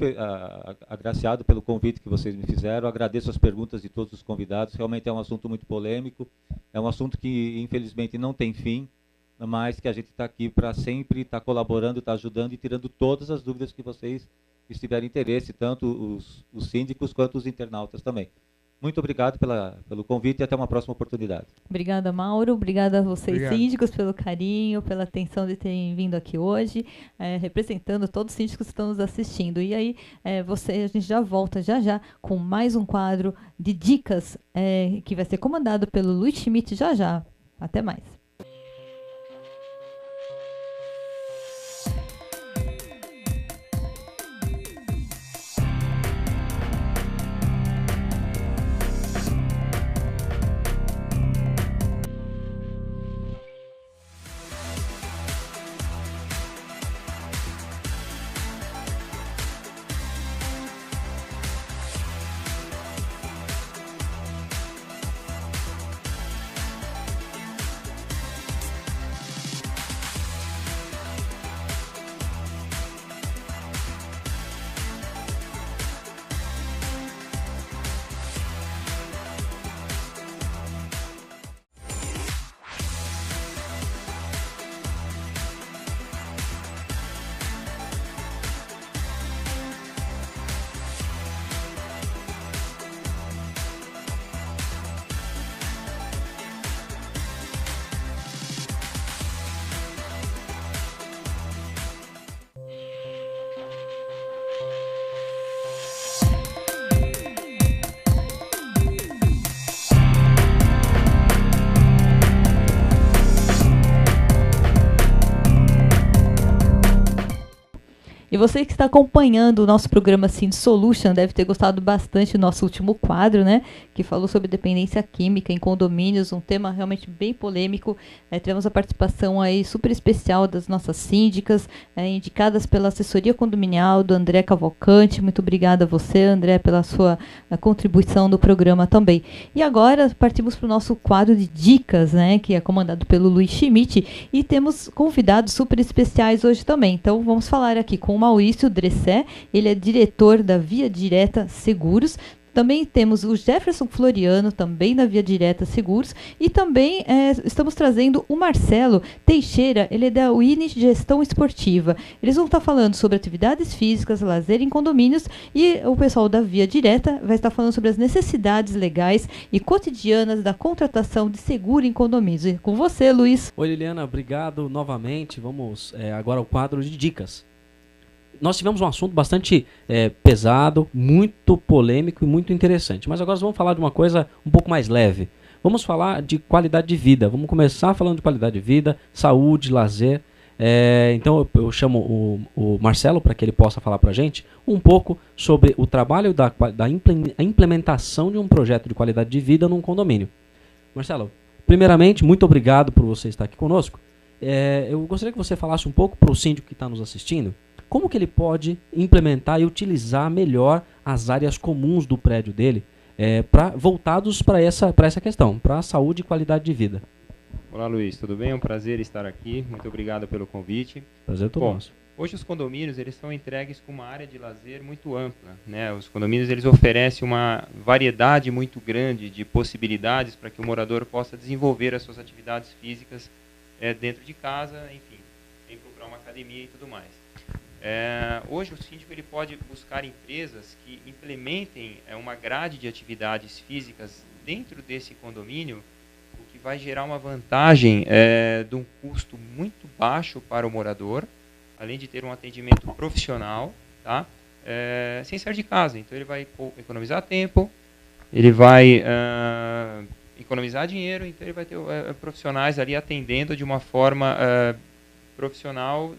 agraciado pelo convite que vocês me fizeram. Agradeço as perguntas de todos os convidados. Realmente é um assunto muito polêmico. É um assunto que, infelizmente, não tem fim, mas que a gente está aqui para sempre estar colaborando, estar ajudando e tirando todas as dúvidas que vocês tiverem interesse, tanto os síndicos quanto os internautas também. Muito obrigado pelo convite e até uma próxima oportunidade. Obrigada, Mauro. Obrigada a vocês, síndicos, pelo carinho, pela atenção de terem vindo aqui hoje, representando todos os síndicos que estão nos assistindo. E aí, a gente já volta já com mais um quadro de dicas que vai ser comandado pelo Luiz Schmidt já. Até mais. você que está acompanhando o nosso programa Sind Solution deve ter gostado bastante do nosso último quadro, né? Que falou sobre dependência química em condomínios, um tema realmente bem polêmico. Tivemos a participação aí super especial das nossas síndicas, indicadas pela assessoria condominial do André Cavalcante. Muito obrigada a você, André, pela sua contribuição no programa também. E agora partimos para o nosso quadro de dicas, né? Que é comandado pelo Luiz Schmidt, e temos convidados super especiais hoje também. Então vamos falar aqui com o Maurício Dressé, ele é diretor da Via Direta Seguros. Também temos o Jefferson Floriano, também da Via Direta Seguros, e também estamos trazendo o Marcelo Teixeira, ele é da Wini Gestão Esportiva. Eles vão estar falando sobre atividades físicas, lazer em condomínios, e o pessoal da Via Direta vai estar falando sobre as necessidades legais e cotidianas da contratação de seguro em condomínios. E com você, Luiz. Oi, Liliana, obrigado novamente. Vamos agora ao quadro de dicas. Nós tivemos um assunto bastante pesado, muito polêmico e muito interessante. Mas agora vamos falar de uma coisa um pouco mais leve. Vamos falar de qualidade de vida. Vamos começar falando de qualidade de vida, saúde, lazer. Então eu chamo o Marcelo para que ele possa falar para a gente um pouco sobre o trabalho da implementação de um projeto de qualidade de vida num condomínio. Marcelo, primeiramente, muito obrigado por você estar aqui conosco. Eu gostaria que você falasse um pouco para o síndico que está nos assistindo, como que ele pode implementar e utilizar melhor as áreas comuns do prédio dele, voltados para essa questão, para a saúde e qualidade de vida. Olá, Luiz, tudo bem? É um prazer estar aqui. Muito obrigado pelo convite. Prazer todo nosso. Hoje os condomínios eles são entregues com uma área de lazer muito ampla, né? Os condomínios eles oferecem uma variedade muito grande de possibilidades para que o morador possa desenvolver as suas atividades físicas dentro de casa, enfim, sem procurar uma academia e tudo mais. Hoje o síndico ele pode buscar empresas que implementem uma grade de atividades físicas dentro desse condomínio, o que vai gerar uma vantagem de um custo muito baixo para o morador, além de ter um atendimento profissional, tá? Sem sair de casa. Então ele vai economizar tempo, ele vai economizar dinheiro, então ele vai ter profissionais ali atendendo de uma forma profissional,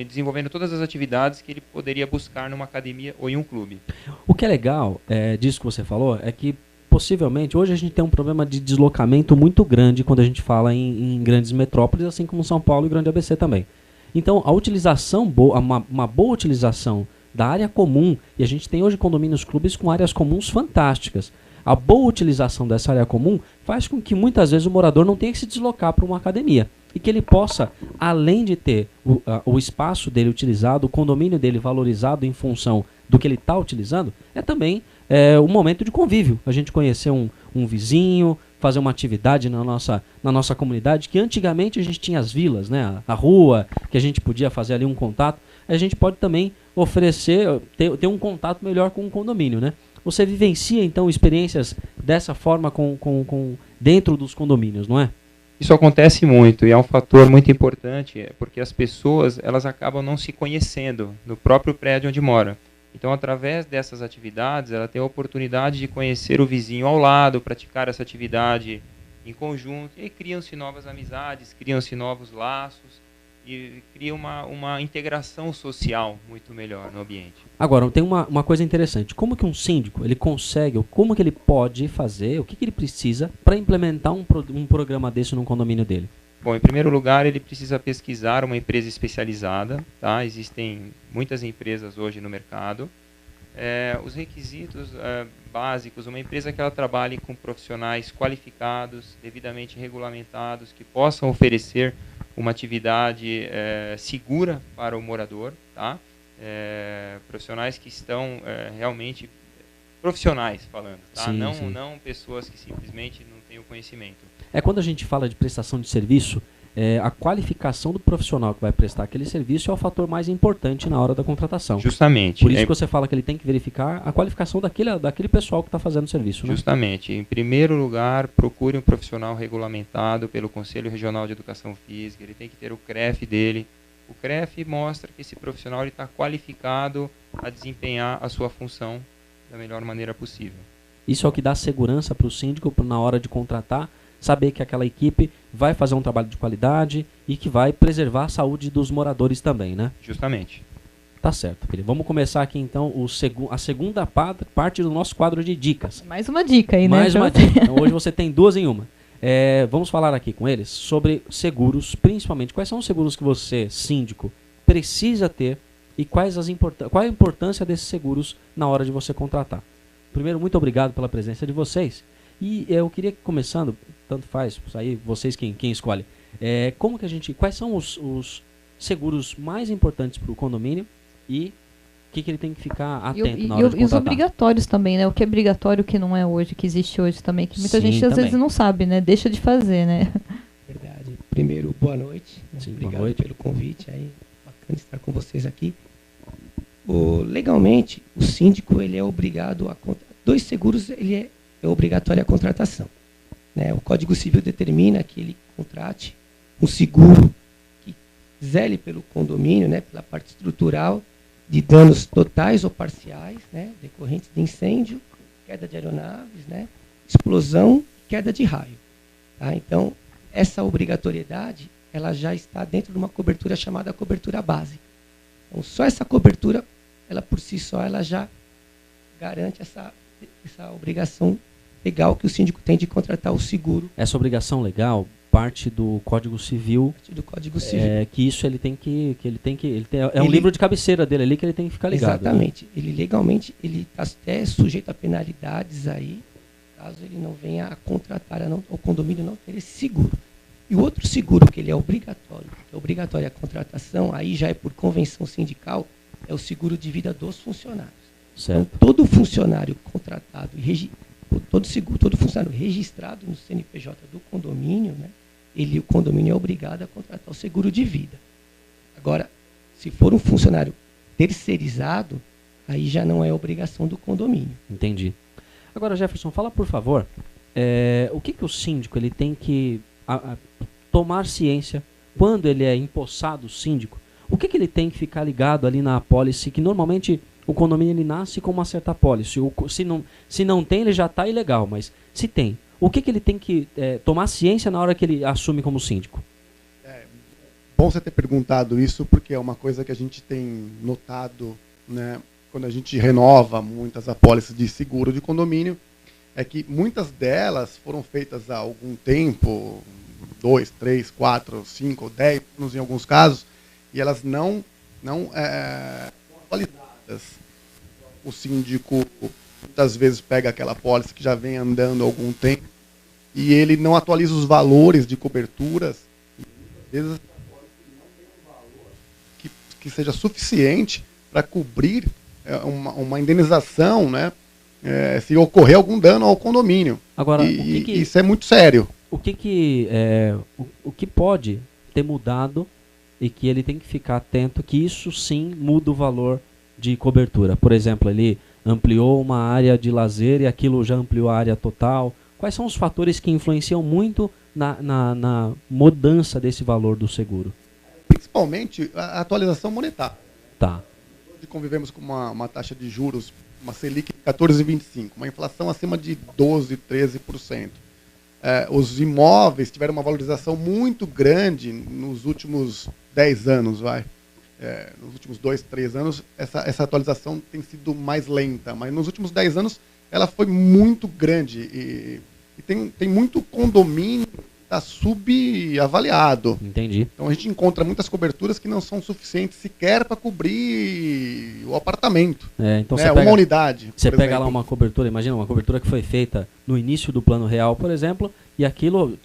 desenvolvendo todas as atividades que ele poderia buscar numa academia ou em um clube. O que é legal disso que você falou é que possivelmente hoje a gente tem um problema de deslocamento muito grande quando a gente fala em grandes metrópoles, assim como São Paulo e Grande ABC também. Então a utilização uma boa utilização da área comum, e a gente tem hoje condomínios clubes com áreas comuns fantásticas. A boa utilização dessa área comum faz com que muitas vezes o morador não tenha que se deslocar para uma academia e que ele possa, além de ter o espaço dele utilizado, o condomínio dele valorizado em função do que ele está utilizando, também um momento de convívio. A gente conhecer um vizinho, fazer uma atividade na nossa comunidade, que antigamente a gente tinha as vilas, né, a rua, que a gente podia fazer ali um contato. A gente pode também oferecer, ter um contato melhor com o condomínio, né? Você vivencia, então, experiências dessa forma dentro dos condomínios, não é? Isso acontece muito e é um fator muito importante, porque as pessoas elas acabam não se conhecendo no próprio prédio onde mora. Então, através dessas atividades, ela tem a oportunidade de conhecer o vizinho ao lado, praticar essa atividade em conjunto, e aí criam-se novas amizades, criam-se novos laços, e cria uma integração social muito melhor no ambiente. Agora, tem uma coisa interessante. Como que um síndico ele consegue, ou como que ele pode fazer, o que ele precisa para implementar um programa desse num condomínio dele? Bom, em primeiro lugar, ele precisa pesquisar uma empresa especializada. Tá? Existem muitas empresas hoje no mercado. Os requisitos básicos, uma empresa que ela trabalhe com profissionais qualificados, devidamente regulamentados, que possam oferecer uma atividade segura para o morador, tá? Profissionais que estão realmente profissionais falando, tá? Sim, não, sim. não pessoas que simplesmente não têm o conhecimento. Quando a gente fala de prestação de serviço, a qualificação do profissional que vai prestar aquele serviço é o fator mais importante na hora da contratação. Justamente. Por isso que você fala que ele tem que verificar a qualificação daquele pessoal que está fazendo o serviço, né? Justamente. Em primeiro lugar, procure um profissional regulamentado pelo Conselho Regional de Educação Física. Ele tem que ter o CREF dele. O CREF mostra que esse profissional está qualificado a desempenhar a sua função da melhor maneira possível. Isso é o que dá segurança para o síndico na hora de contratar, saber que aquela equipe vai fazer um trabalho de qualidade e que vai preservar a saúde dos moradores também, né? Justamente. Tá certo, Felipe. Vamos começar aqui então a segunda parte do nosso quadro de dicas. Mais uma dica aí, né? Mais uma dica. Então, hoje você tem 2 em 1. Vamos falar aqui com eles sobre seguros, principalmente. Quais são os seguros que você, síndico, precisa ter e qual a importância desses seguros na hora de você contratar? Primeiro, muito obrigado pela presença de vocês. E eu queria, começando, tanto faz, aí vocês quem escolhe, quais são os seguros mais importantes para o condomínio e o que ele tem que ficar atento na hora de contratar? E os obrigatórios também, né? O que é obrigatório, o que não é hoje, que existe hoje também, que muita gente às vezes não sabe, né? Deixa de fazer, né? Verdade. Primeiro, boa noite. Sim, obrigado boa noite pelo convite. Aí, bacana estar com vocês aqui. Legalmente, o síndico ele é obrigado a contratar. 2 seguros ele é obrigatório a contratação. Né? O Código Civil determina que ele contrate um seguro que zele pelo condomínio, né, pela parte estrutural, de danos totais ou parciais, né, decorrentes de incêndio, queda de aeronaves, né, explosão, queda de raio. Tá? Então, essa obrigatoriedade ela já está dentro de uma cobertura chamada cobertura básica. Então, só essa cobertura, ela por si só, ela já garante essa obrigação legal que o síndico tem de contratar o seguro. Essa obrigação legal parte do Código Civil. Parte do Código Civil. Que isso ele tem que um livro de cabeceira dele ali que ele tem que ficar ligado. Exatamente. Né? Ele legalmente ele está até sujeito a penalidades aí, caso ele não venha a contratar, o condomínio não ter esse seguro. E o outro seguro que ele é obrigatório a contratação, aí já é por convenção sindical, é o seguro de vida dos funcionários. Certo. Então, todo funcionário contratado, todo funcionário registrado no CNPJ do condomínio, né, o condomínio é obrigado a contratar o seguro de vida. Agora, se for um funcionário terceirizado, aí já não é obrigação do condomínio. Entendi. Agora, Jefferson, fala por favor, o que o síndico ele tem que tomar ciência quando ele é empossado síndico? O que ele tem que ficar ligado ali na apólice, que normalmente o condomínio ele nasce com uma certa apólice. Se não tem, ele já está ilegal, mas se tem, o que ele tem que tomar ciência na hora que ele assume como síndico? Bom você ter perguntado isso, porque é uma coisa que a gente tem notado, né, quando a gente renova muitas apólices de seguro de condomínio, é que muitas delas foram feitas há algum tempo, 2, 3, 4, 5, 10 anos em alguns casos, e elas não são atualizadas. O síndico muitas vezes pega aquela apólice que já vem andando há algum tempo e ele não atualiza os valores de coberturas. E muitas vezes a apólice não tem um valor que seja suficiente para cobrir uma indenização, né, se ocorrer algum dano ao condomínio. Agora, isso é muito sério. O que pode ter mudado e que ele tem que ficar atento, que isso sim muda o valor de cobertura? Por exemplo, ele ampliou uma área de lazer e aquilo já ampliou a área total. Quais são os fatores que influenciam muito na mudança desse valor do seguro? Principalmente a atualização monetária. Tá. Hoje convivemos com uma taxa de juros, uma Selic de 14,25%, uma inflação acima de 12%, 13%. Os imóveis tiveram uma valorização muito grande nos últimos 10 anos, nos últimos 2, 3 anos, essa atualização tem sido mais lenta, mas nos últimos 10 anos ela foi muito grande e tem muito condomínio que está subavaliado. Entendi. Então a gente encontra muitas coberturas que não são suficientes sequer para cobrir o apartamento. Então né? Uma unidade. Você pega lá uma cobertura, imagina uma cobertura que foi feita no início do Plano Real, por exemplo, e aquilo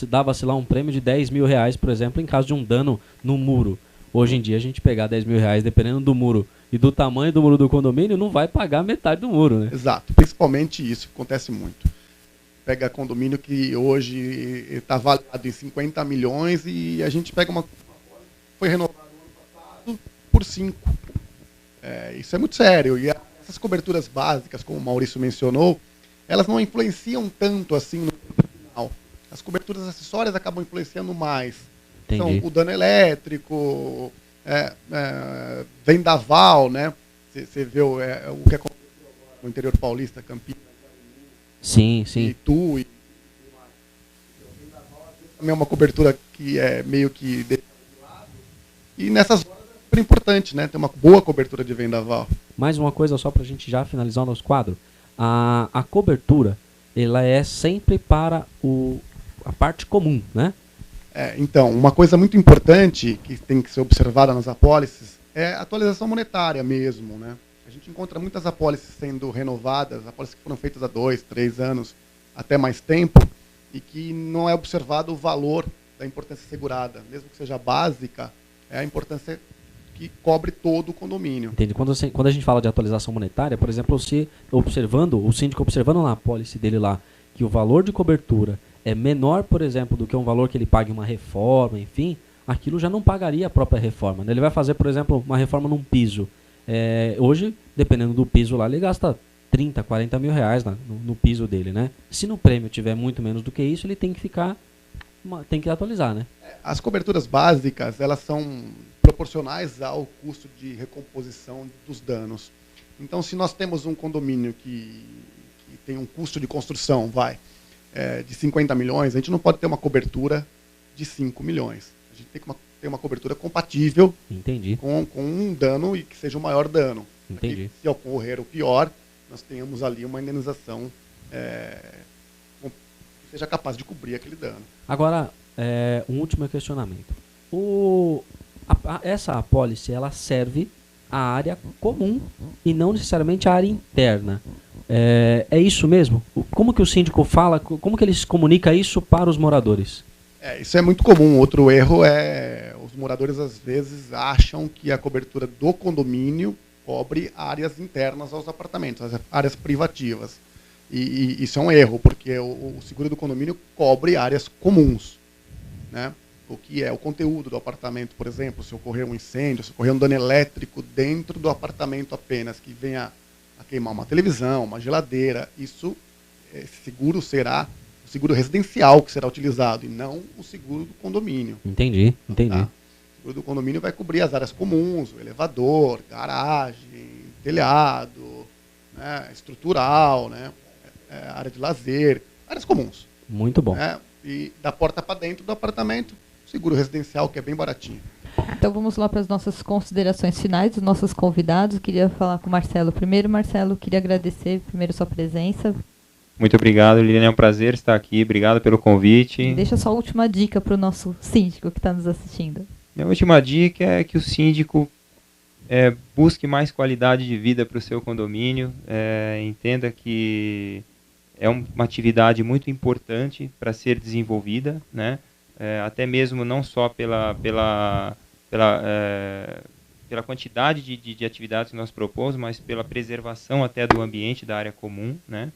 dava-se lá um prêmio de R$10 mil, por exemplo, em caso de um dano no muro. Hoje em dia, a gente pegar R$10 mil, dependendo do muro e do tamanho do muro do condomínio, não vai pagar metade do muro, né? Exato, principalmente isso, acontece muito. Pega condomínio que hoje está avaliado em 50 milhões e a gente pega foi renovado no ano passado por 5. Isso é muito sério. E essas coberturas básicas, como o Maurício mencionou, elas não influenciam tanto assim no final. As coberturas acessórias acabam influenciando mais. Entendi. São o dano elétrico, vendaval, né? Você vê o que aconteceu no interior paulista, Campinas, sim. Itu, e também é uma cobertura que é meio que deixada de lado. E nessas horas super importante, né? Ter uma boa cobertura de vendaval. Mais uma coisa só para a gente já finalizar o nosso quadro. A cobertura, ela é sempre para a parte comum, né? Então, uma coisa muito importante que tem que ser observada nas apólices é a atualização monetária mesmo, né? A gente encontra muitas apólices sendo renovadas, apólices que foram feitas há 2, 3 anos, até mais tempo, e que não é observado o valor da importância segurada, mesmo que seja básica, é a importância que cobre todo o condomínio. Entendi. Quando a gente fala de atualização monetária, por exemplo, o síndico observando na apólice dele lá que o valor de cobertura é menor, por exemplo, do que um valor que ele paga em uma reforma, enfim, aquilo já não pagaria a própria reforma, né? Ele vai fazer, por exemplo, uma reforma num piso. Hoje, dependendo do piso lá, ele gasta 30, 40 mil reais no piso dele, né? Se no prêmio tiver muito menos do que isso, ele tem que atualizar, né? As coberturas básicas, elas são proporcionais ao custo de recomposição dos danos. Então, se nós temos um condomínio que tem um custo de construção, de 50 milhões, a gente não pode ter uma cobertura de 5 milhões. A gente tem que ter uma cobertura compatível com um dano e que seja o maior dano. Entendi. E, se ocorrer o pior, nós tenhamos ali uma indenização que seja capaz de cobrir aquele dano. Agora, um último questionamento. Essa apólice, ela serve à área comum e não necessariamente à área interna. É isso mesmo? Como que o síndico fala, como que ele se comunica isso para os moradores? Isso é muito comum. Outro erro os moradores às vezes acham que a cobertura do condomínio cobre áreas internas aos apartamentos, as áreas privativas. E isso é um erro, porque o seguro do condomínio cobre áreas comuns, né? O que é o conteúdo do apartamento, por exemplo, se ocorrer um incêndio, se ocorrer um dano elétrico dentro do apartamento apenas, que venha a queimar uma televisão, uma geladeira, esse seguro será o seguro residencial que será utilizado, e não o seguro do condomínio. Entendi. Tá? O seguro do condomínio vai cobrir as áreas comuns, o elevador, garagem, telhado, né, estrutural, né, área de lazer, áreas comuns. Muito bom. E da porta para dentro do apartamento, seguro residencial, que é bem baratinho. Então vamos lá para as nossas considerações finais dos nossos convidados. Queria falar com o Marcelo primeiro. Marcelo, queria agradecer primeiro sua presença. Muito obrigado, Liliane, é um prazer estar aqui. Obrigado pelo convite. Deixa só a última dica para o nosso síndico que está nos assistindo. Minha última dica é que o síndico busque mais qualidade de vida para o seu condomínio. Entenda que é uma atividade muito importante para ser desenvolvida, né? Até mesmo não só pela quantidade de atividades que nós propomos, mas pela preservação até do ambiente, da área comum, né?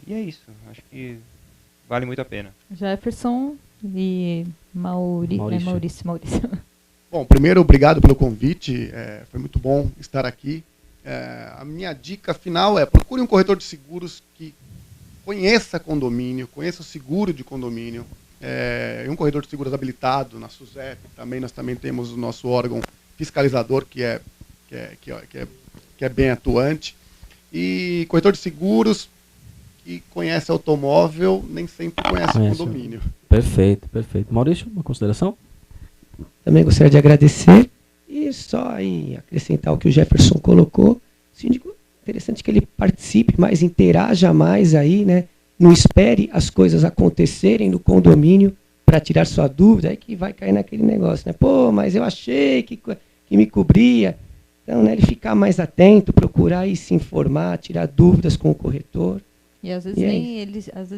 E é isso, acho que vale muito a pena. Jefferson e Maurício. Bom, primeiro, obrigado pelo convite, foi muito bom estar aqui. A minha dica final procure um corretor de seguros que conheça condomínio, conheça o seguro de condomínio, um corretor de seguros habilitado na SUSEP. Nós também temos o nosso órgão fiscalizador que é bem atuante. E corretor de seguros que conhece automóvel nem sempre conhece o condomínio. Perfeito. Maurício, uma consideração? Também gostaria de agradecer e só aí acrescentar o que o Jefferson colocou. Síndico, interessante que ele participe mais, interaja mais aí, né? Não espere as coisas acontecerem no condomínio para tirar sua dúvida, aí que vai cair naquele negócio, né? Pô, mas eu achei que me cobria. Então, né, ele ficar mais atento, procurar aí se informar, tirar dúvidas com o corretor. E às vezes,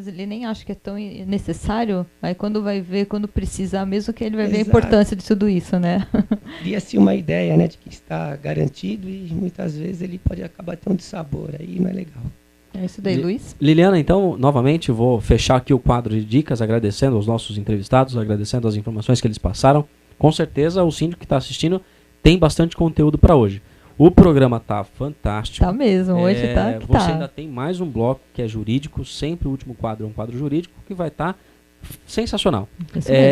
ele nem acha que é tão necessário, aí quando vai ver, quando precisar mesmo, que ele vai ver a importância de tudo isso, né? Cria-se uma ideia, né, de que está garantido e muitas vezes ele pode acabar tendo dissabor, aí não é legal. É isso daí, Luiz. Liliana, então, novamente, vou fechar aqui o quadro de dicas, agradecendo aos nossos entrevistados, agradecendo as informações que eles passaram. Com certeza, o síndico que está assistindo tem bastante conteúdo para hoje. O programa tá fantástico. Tá mesmo, hoje tá que Você ainda tem mais um bloco que é jurídico, sempre o último quadro é um quadro jurídico, que vai estar sensacional.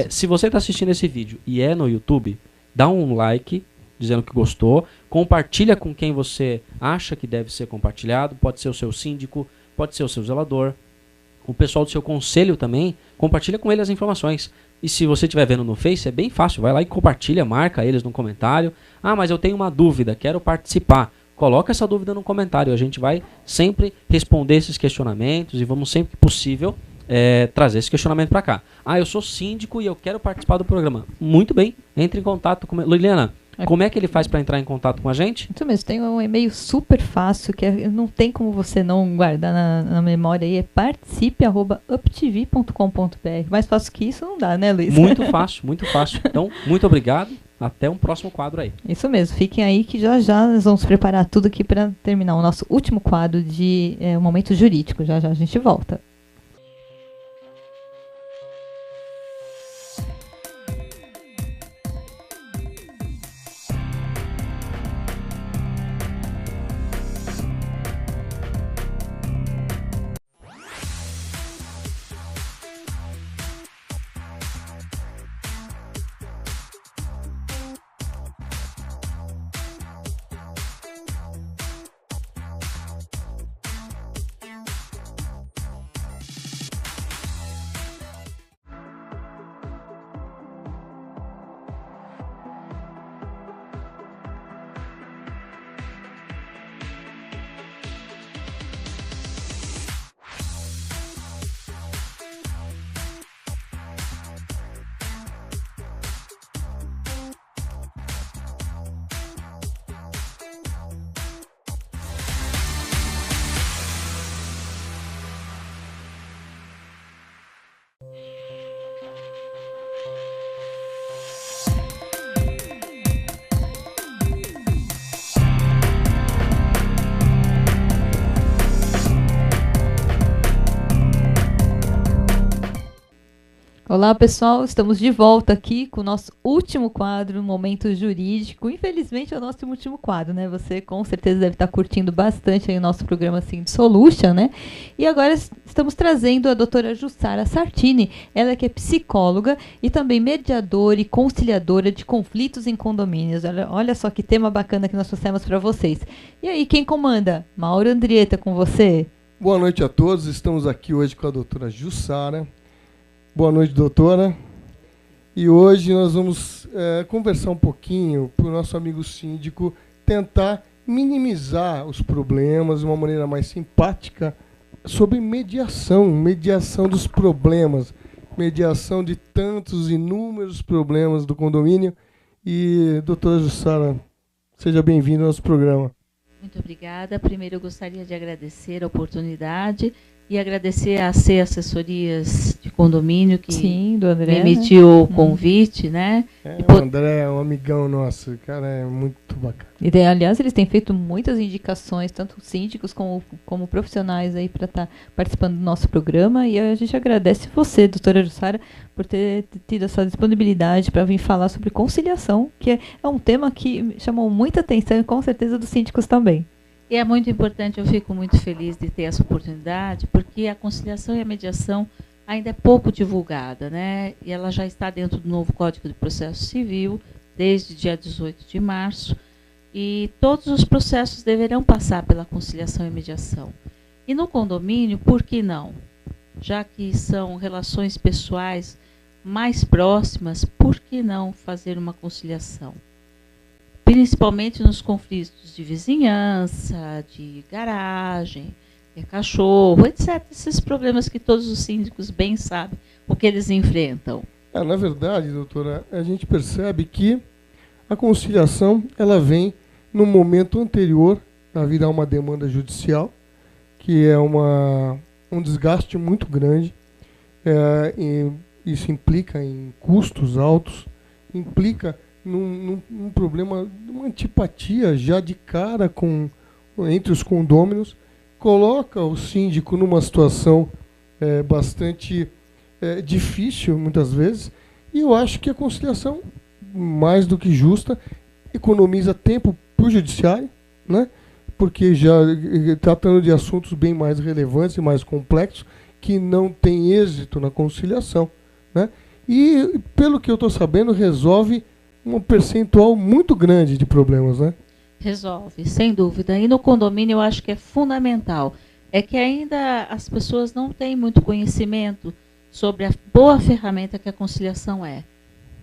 Se você está assistindo esse vídeo e é no YouTube, dá um like, dizendo que gostou, compartilha com quem você acha que deve ser compartilhado, pode ser o seu síndico, pode ser o seu zelador, o pessoal do seu conselho também, compartilha com eles as informações. E se você estiver vendo no Face, é bem fácil, vai lá e compartilha, marca eles no comentário. Ah, mas eu tenho uma dúvida, quero participar. Coloca essa dúvida no comentário, a gente vai sempre responder esses questionamentos e vamos sempre que possível trazer esse questionamento para cá. Ah, eu sou síndico e eu quero participar do programa. Muito bem, entre em contato com... Liliana, como é que ele faz para entrar em contato com a gente? Isso mesmo, tem um e-mail super fácil, que não tem como você não guardar na memória aí, é participe@uptv.com.br. Mais fácil que isso não dá, né, Luiz? Muito fácil, muito fácil. Então, muito obrigado, até um próximo quadro aí. Isso mesmo, fiquem aí que já nós vamos preparar tudo aqui para terminar o nosso último quadro de o Momento Jurídico. Já a gente volta. Olá, pessoal, estamos de volta aqui com o nosso último quadro, Momento Jurídico. Infelizmente é o nosso último quadro, né? Você com certeza deve estar curtindo bastante aí o nosso programa Sind Solution, né? E agora estamos trazendo a doutora Jussara Sartini, ela que é psicóloga e também mediadora e conciliadora de conflitos em condomínios. Olha só que tema bacana que nós trouxemos para vocês. E aí, quem comanda? Mauro Andrieta, com você. Boa noite a todos, estamos aqui hoje com a doutora Jussara. Boa noite, doutora. E hoje nós vamos conversar um pouquinho para o nosso amigo síndico tentar minimizar os problemas de uma maneira mais simpática sobre mediação dos problemas, mediação de tantos inúmeros problemas do condomínio. E, doutora Jussara, seja bem-vinda ao nosso programa. Muito obrigada. Primeiro eu gostaria de agradecer a oportunidade e agradecer a C Assessorias de Condomínio que Sim, do André, me emitiu o convite, né? O André é um amigão nosso, o cara é muito bacana. E, aliás, eles têm feito muitas indicações, tanto síndicos como profissionais aí para estar participando do nosso programa. E a gente agradece você, doutora Jussara, por ter tido essa disponibilidade para vir falar sobre conciliação, que é um tema que chamou muita atenção e com certeza dos síndicos também. E é muito importante, eu fico muito feliz de ter essa oportunidade, porque a conciliação e a mediação ainda é pouco divulgada, né? E ela já está dentro do novo Código de Processo Civil, desde dia 18 de março, e todos os processos deverão passar pela conciliação e mediação. E no condomínio, por que não? Já que são relações pessoais mais próximas, por que não fazer uma conciliação? Principalmente nos conflitos de vizinhança, de garagem, de cachorro, etc. Esses problemas que todos os síndicos bem sabem o que eles enfrentam. Na verdade, doutora, a gente percebe que a conciliação ela vem no momento anterior a virar uma demanda judicial, que é um desgaste muito grande. E isso implica em custos altos, implica num problema, uma antipatia já de cara entre os condôminos, coloca o síndico numa situação bastante difícil, muitas vezes, e eu acho que a conciliação, mais do que justa, economiza tempo para o judiciário, né? Porque já tratando de assuntos bem mais relevantes e mais complexos, que não tem êxito na conciliação, né? E, pelo que eu estou sabendo, resolve um percentual muito grande de problemas, né? Resolve, sem dúvida. E no condomínio eu acho que é fundamental é que ainda as pessoas não têm muito conhecimento sobre a boa ferramenta que a conciliação é.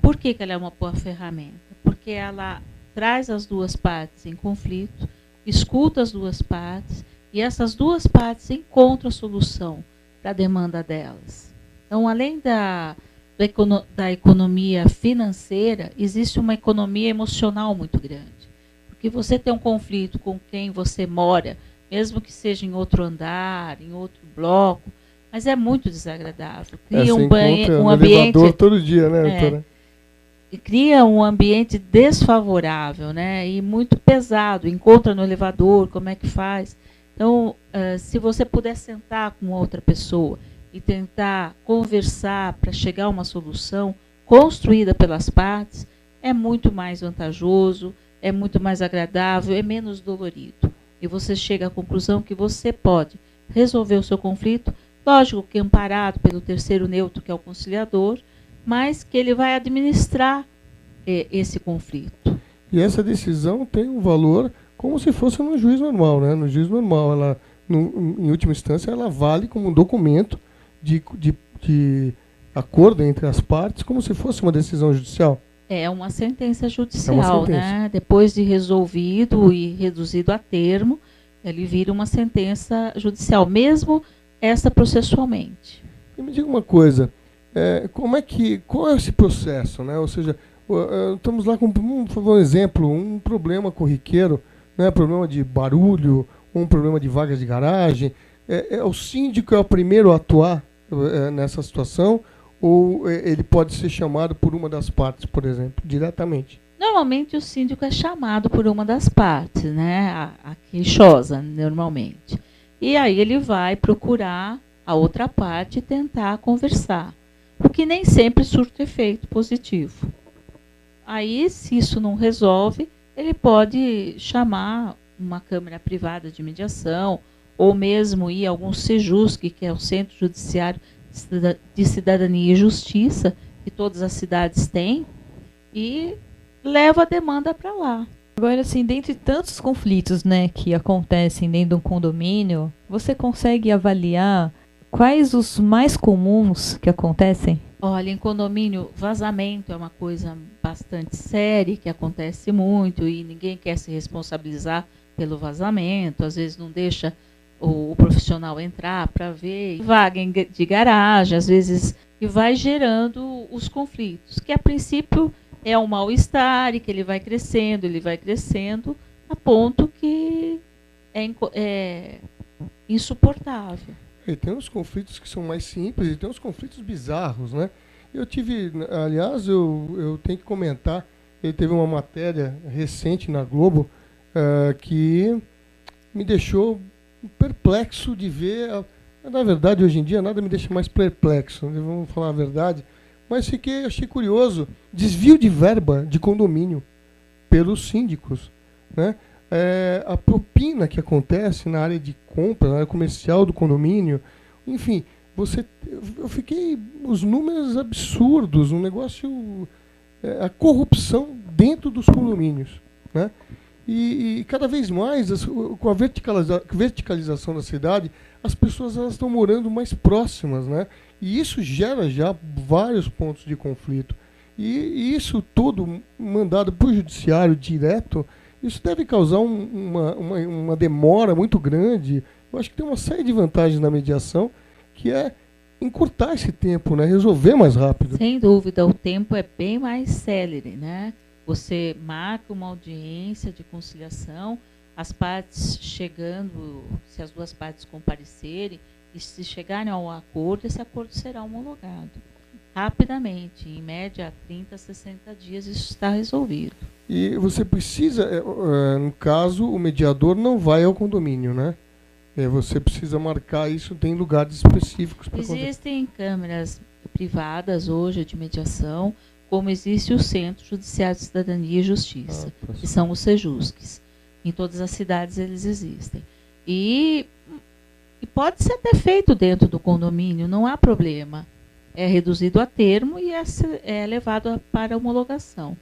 Por que ela é uma boa ferramenta? Porque ela traz as duas partes em conflito, escuta as duas partes, e essas duas partes encontram a solução para a demanda delas. Então, além da economia financeira, existe uma economia emocional muito grande. Porque você tem um conflito com quem você mora, mesmo que seja em outro andar, em outro bloco, mas é muito desagradável. Cria um ambiente todo dia, né, doutora? E cria um ambiente desfavorável, né? E muito pesado. Encontra no elevador, como é que faz? Então, se você puder sentar com outra pessoa e tentar conversar para chegar a uma solução construída pelas partes, é muito mais vantajoso, é muito mais agradável, é menos dolorido. E você chega à conclusão que você pode resolver o seu conflito, lógico que amparado pelo terceiro neutro, que é o conciliador, mas que ele vai administrar esse conflito. E essa decisão tem um valor como se fosse no juiz normal, né? No juiz normal, ela, em última instância, ela vale como um documento de acordo entre as partes, como se fosse uma decisão judicial. É uma sentença judicial, né? Depois de resolvido e reduzido a termo, ele vira uma sentença judicial, mesmo essa processualmente. E me diga uma coisa, qual é esse processo, né? Ou seja, estamos lá com, por exemplo, um problema corriqueiro, né? Problema de barulho, um problema de vagas de garagem. O síndico é o primeiro a atuar nessa situação, ou ele pode ser chamado por uma das partes, por exemplo, diretamente? Normalmente o síndico é chamado por uma das partes, né? A queixosa, normalmente. E aí ele vai procurar a outra parte e tentar conversar, o que nem sempre surte efeito positivo. Aí, se isso não resolve, ele pode chamar uma câmara privada de mediação, ou mesmo ir a algum SEJUSC, que é o Centro Judiciário de Cidadania e Justiça, que todas as cidades têm, e leva a demanda para lá. Agora, assim, dentre tantos conflitos, né, que acontecem dentro de um condomínio, você consegue avaliar quais os mais comuns que acontecem? Olha, em condomínio, vazamento é uma coisa bastante séria, que acontece muito, e ninguém quer se responsabilizar pelo vazamento, às vezes não deixa o profissional entrar para ver, vaga de garagem, às vezes, e vai gerando os conflitos, que a princípio é um mal-estar e que ele vai crescendo, a ponto que é insuportável. E tem uns conflitos que são mais simples e tem uns conflitos bizarros, né? Eu tive, aliás, eu tenho que comentar, ele teve uma matéria recente na Globo que me deixou perplexo de ver. Na verdade, hoje em dia, nada me deixa mais perplexo, né? Vamos falar a verdade. Mas achei curioso, desvio de verba de condomínio pelos síndicos, né? A propina que acontece na área de compra, na área comercial do condomínio, enfim, eu fiquei, os números absurdos, um negócio, a corrupção dentro dos condomínios, né? E cada vez mais, com a verticalização da cidade, as pessoas estão morando mais próximas, né? E isso gera já vários pontos de conflito. E isso tudo mandado para o judiciário direto, isso deve causar uma demora muito grande. Eu acho que tem uma série de vantagens na mediação, que é encurtar esse tempo, né? Resolver mais rápido. Sem dúvida, o tempo é bem mais célere, né? Você marca uma audiência de conciliação, as partes chegando, se as duas partes comparecerem, e se chegarem ao acordo, esse acordo será homologado. Rapidamente, em média, 30 a 60 dias, isso está resolvido. E você precisa, no caso, o mediador não vai ao condomínio, né? Você precisa marcar isso, tem lugares específicos para acontecer. Existem câmaras privadas hoje de mediação, como existe o Centro Judiciário de Cidadania e Justiça, que são os SEJUSCs. Em todas as cidades eles existem. E pode ser até feito dentro do condomínio, não há problema. É reduzido a termo e é levado para homologação.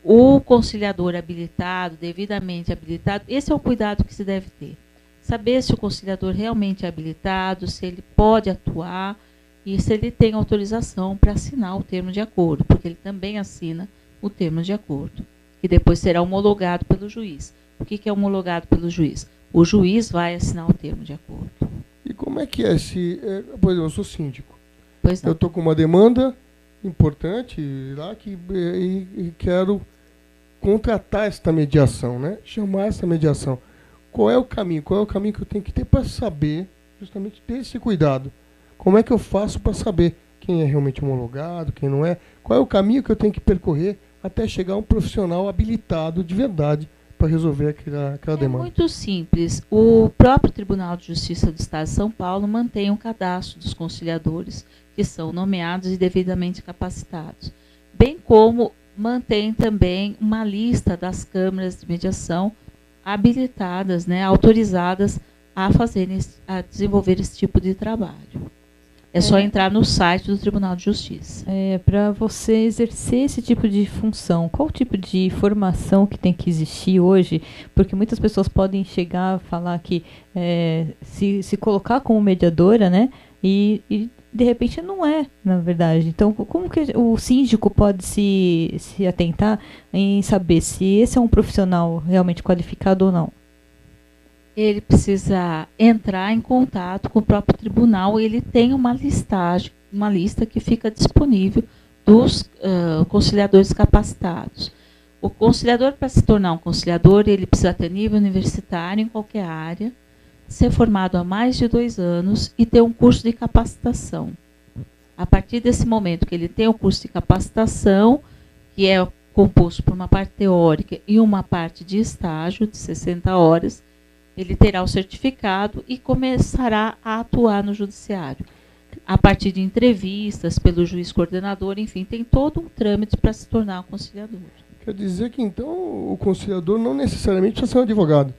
O conciliador habilitado, devidamente habilitado, esse é o cuidado que se deve ter. saber se o conciliador realmente é habilitado, se ele pode atuar e se ele tem autorização para assinar o termo de acordo, porque ele também assina o termo de acordo, que depois será homologado pelo juiz. O que é homologado pelo juiz? O juiz vai assinar o termo de acordo. E como é que é se... por exemplo, eu sou síndico. Pois não. Eu estou com uma demanda importante lá e quero contratar esta mediação, né? Chamar essa mediação. Qual é o caminho? Qual é o caminho que eu tenho que ter para saber, justamente ter esse cuidado? Como é que eu faço para saber quem é realmente homologado, quem não é? Qual é o caminho que eu tenho que percorrer até chegar a um profissional habilitado de verdade para resolver aquela demanda? É muito simples. O próprio Tribunal de Justiça do Estado de São Paulo mantém um cadastro dos conciliadores que são nomeados e devidamente capacitados, bem como mantém também uma lista das câmaras de mediação habilitadas, né, autorizadas a desenvolver esse tipo de trabalho. É só entrar no site do Tribunal de Justiça. Para você exercer esse tipo de função, qual tipo de formação que tem que existir hoje? Porque muitas pessoas podem chegar a falar que se colocar como mediadora, né? E de repente não é, na verdade. Então, como que o síndico pode se atentar em saber se esse é um profissional realmente qualificado ou não? Ele precisa entrar em contato com o próprio tribunal. Ele tem uma listagem, uma lista que fica disponível dos conciliadores capacitados. O conciliador, para se tornar um conciliador, ele precisa ter nível universitário em qualquer área, ser formado há mais de 2 anos e ter um curso de capacitação. A partir desse momento que ele tem o curso de capacitação, que é composto por uma parte teórica e uma parte de estágio de 60 horas, ele terá o certificado e começará a atuar no judiciário. A partir de entrevistas pelo juiz coordenador, enfim, tem todo um trâmite para se tornar um conciliador. Quer dizer que, então, o conciliador não necessariamente precisa ser um advogado.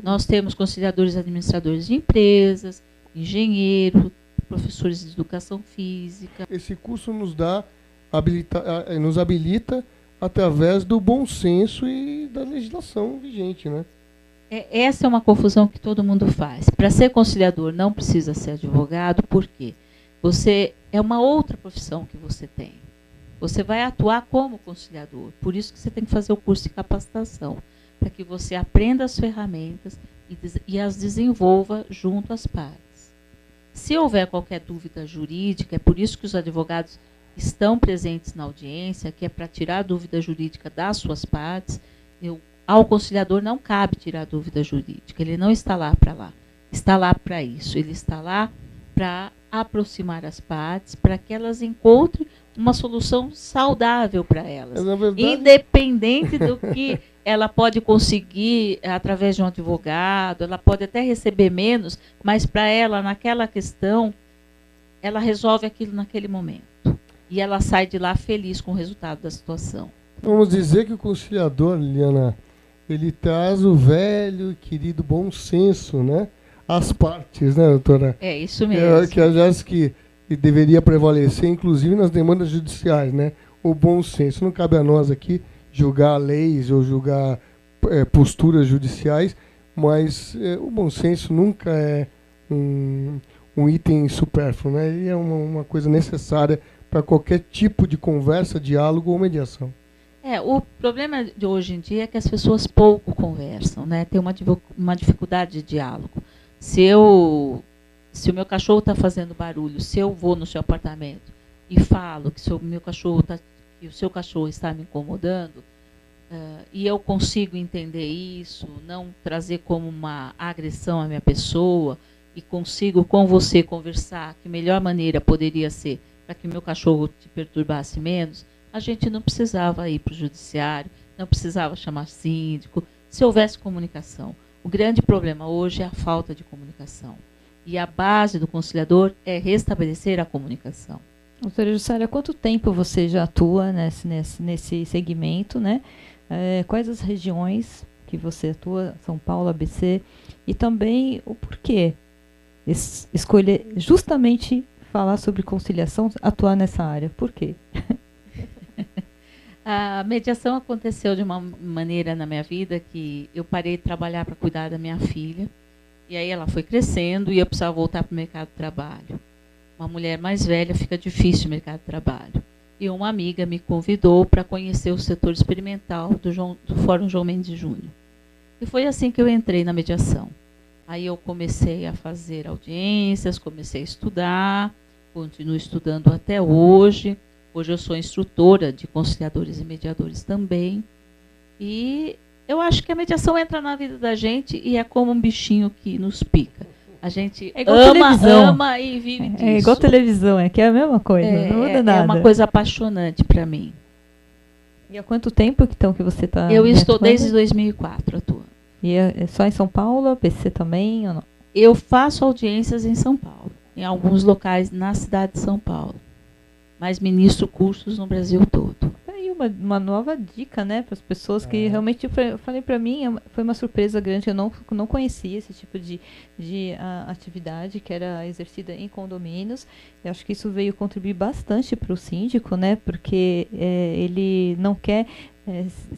Nós temos conciliadores administradores de empresas, engenheiro, professores de educação física. Esse curso nos habilita através do bom senso e da legislação vigente, né? Essa é uma confusão que todo mundo faz. Para ser conciliador não precisa ser advogado, por quê? Você é uma outra profissão que você tem. Você vai atuar como conciliador. Por isso que você tem que fazer o curso de capacitação, para que você aprenda as ferramentas e as desenvolva junto às partes. Se houver qualquer dúvida jurídica, é por isso que os advogados estão presentes na audiência, que é para tirar a dúvida jurídica das suas partes. Ao conciliador não cabe tirar a dúvida jurídica, ele não está lá para isso, ele está lá para aproximar as partes, para que elas encontrem uma solução saudável para elas, verdade, independente do que ela pode conseguir através de um advogado, ela pode até receber menos, mas para ela, naquela questão, ela resolve aquilo naquele momento, e ela sai de lá feliz com o resultado da situação. Vamos dizer que o conciliador, Liliana, ele traz o velho, querido bom senso, né? Às partes, né, doutora? É isso mesmo. Que aliás que deveria prevalecer, inclusive nas demandas judiciais, né? O bom senso. Não cabe a nós aqui julgar leis ou julgar posturas judiciais, mas o bom senso nunca é um item supérfluo, né? Ele é uma coisa necessária para qualquer tipo de conversa, diálogo ou mediação. O problema de hoje em dia é que as pessoas pouco conversam, né? Tem uma dificuldade de diálogo. Se o meu cachorro está fazendo barulho, se eu vou no seu apartamento e falo que que o seu cachorro está me incomodando, e eu consigo entender isso, não trazer como uma agressão à minha pessoa, e consigo com você conversar que a melhor maneira poderia ser para que o meu cachorro te perturbasse menos, a gente não precisava ir para o judiciário, não precisava chamar síndico, se houvesse comunicação. O grande problema hoje é a falta de comunicação. E a base do conciliador é restabelecer a comunicação. Doutora Jussara, há quanto tempo você já atua nesse segmento, né? Quais as regiões que você atua, São Paulo, ABC, e também o porquê escolher justamente falar sobre conciliação, atuar nessa área? Por quê? A mediação aconteceu de uma maneira na minha vida que eu parei de trabalhar para cuidar da minha filha E aí ela foi crescendo e eu precisava voltar para o mercado de trabalho. Uma mulher mais velha fica difícil o mercado de trabalho. E uma amiga me convidou para conhecer o setor experimental do Fórum João Mendes Júnior. E foi assim que eu entrei na mediação. Aí eu comecei a fazer audiências, comecei a estudar, continuo estudando até hoje. Hoje eu sou instrutora de conciliadores e mediadores também. E eu acho que a mediação entra na vida da gente e é como um bichinho que nos pica. A gente ama e vive disso. É igual televisão, é que é a mesma coisa, não muda nada. É uma coisa apaixonante para mim. E há quanto tempo então que você está? Eu estou desde 2004 atuando. E é só em São Paulo, PC também ou não? Eu faço audiências em São Paulo, em alguns locais na cidade de São Paulo, mas ministro cursos no Brasil todo. Aí uma nova dica, né, para as pessoas que realmente, eu falei para mim, foi uma surpresa grande, eu não conhecia esse tipo de atividade que era exercida em condomínios. Eu acho que isso veio contribuir bastante para o síndico, né, porque ele não quer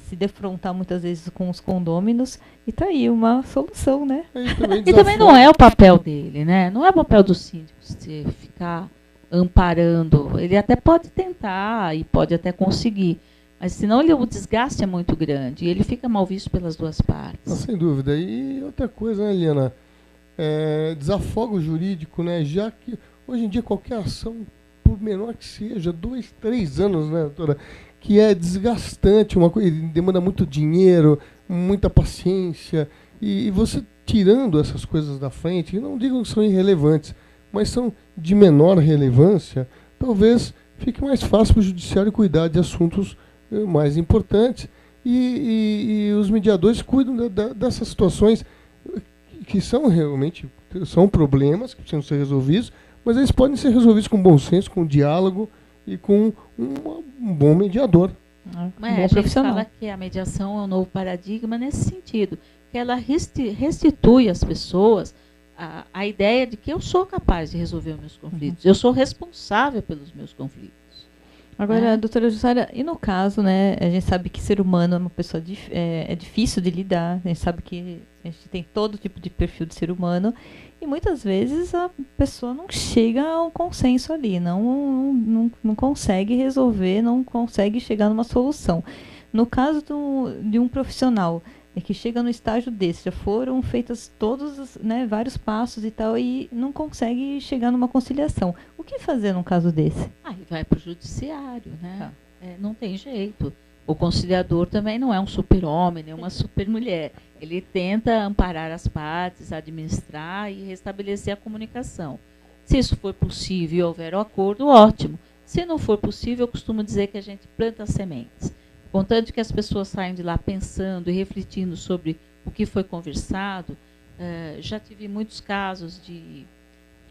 se defrontar muitas vezes com os condôminos, e tá aí uma solução, né? E também não é o papel dele, né? Não é o papel do síndico se ficar amparando. Ele até pode tentar e pode até conseguir, mas senão o desgaste é muito grande e ele fica mal visto pelas duas partes. Sem dúvida. E outra coisa, né, Eliana? Desafogo jurídico, né? Já que hoje em dia qualquer ação, por menor que seja, 2, 3 anos, né, doutora? Que é desgastante, uma coisa, demanda muito dinheiro, muita paciência, e você tirando essas coisas da frente, não digo que são irrelevantes, mas são de menor relevância, talvez fique mais fácil para o judiciário cuidar de assuntos mais importantes, e os mediadores cuidam dessas situações que são realmente problemas que precisam ser resolvidos, mas eles podem ser resolvidos com bom senso, com diálogo, e com um bom mediador. A gente fala que a mediação é um novo paradigma nesse sentido, que ela restitui às pessoas a ideia de que eu sou capaz de resolver os meus conflitos, eu sou responsável pelos meus conflitos. Agora, doutora Jussara, e no caso, né, a gente sabe que ser humano é uma pessoa é difícil de lidar, a gente sabe que a gente tem todo tipo de perfil de ser humano, e muitas vezes a pessoa não chega a um consenso ali, não consegue resolver, não consegue chegar numa solução. No caso de um profissional que chega no estágio desse, já foram feitos todos, né, vários passos e tal, e não consegue chegar numa conciliação. O que fazer num caso desse? Aí vai para o judiciário, né? Não tem jeito. O conciliador também não é um super-homem, nem uma super-mulher. Ele tenta amparar as partes, administrar e restabelecer a comunicação. Se isso for possível e houver um acordo, ótimo. Se não for possível, eu costumo dizer que a gente planta sementes. Contanto que as pessoas saem de lá pensando e refletindo sobre o que foi conversado, já tive muitos casos de,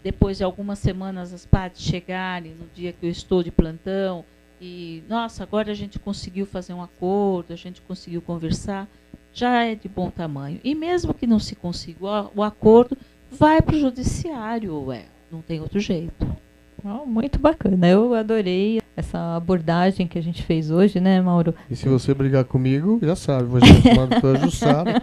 depois de algumas semanas, as partes chegarem no dia que eu estou de plantão, e, nossa, agora a gente conseguiu fazer um acordo, a gente conseguiu conversar, já é de bom tamanho. E mesmo que não se consiga o acordo, vai para o judiciário, não tem outro jeito. Muito bacana, eu adorei essa abordagem que a gente fez hoje, né, Mauro? E se você brigar comigo, já sabe, vou chamar a doutora Jussara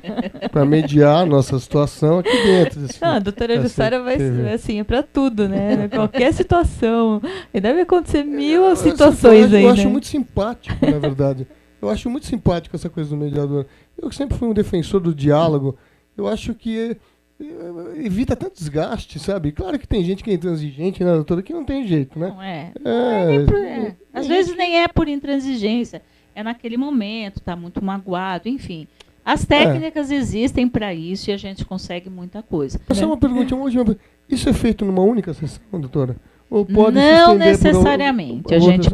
para mediar a nossa situação aqui dentro. A doutora Jussara vai assim, é para tudo, né? Qualquer situação. E deve acontecer mil situações aí. Eu acho muito simpático, na verdade. Eu acho muito simpático essa coisa do mediador. Eu sempre fui um defensor do diálogo. Eu acho que evita tanto desgaste, sabe? Claro que tem gente que é intransigente, né, doutora, que não tem jeito, né? Não é. Às vezes nem é por intransigência, é naquele momento, está muito magoado, enfim. As técnicas existem para isso e a gente consegue muita coisa. Só uma pergunta, isso é feito numa única sessão, doutora? Ou pode não necessariamente. A gente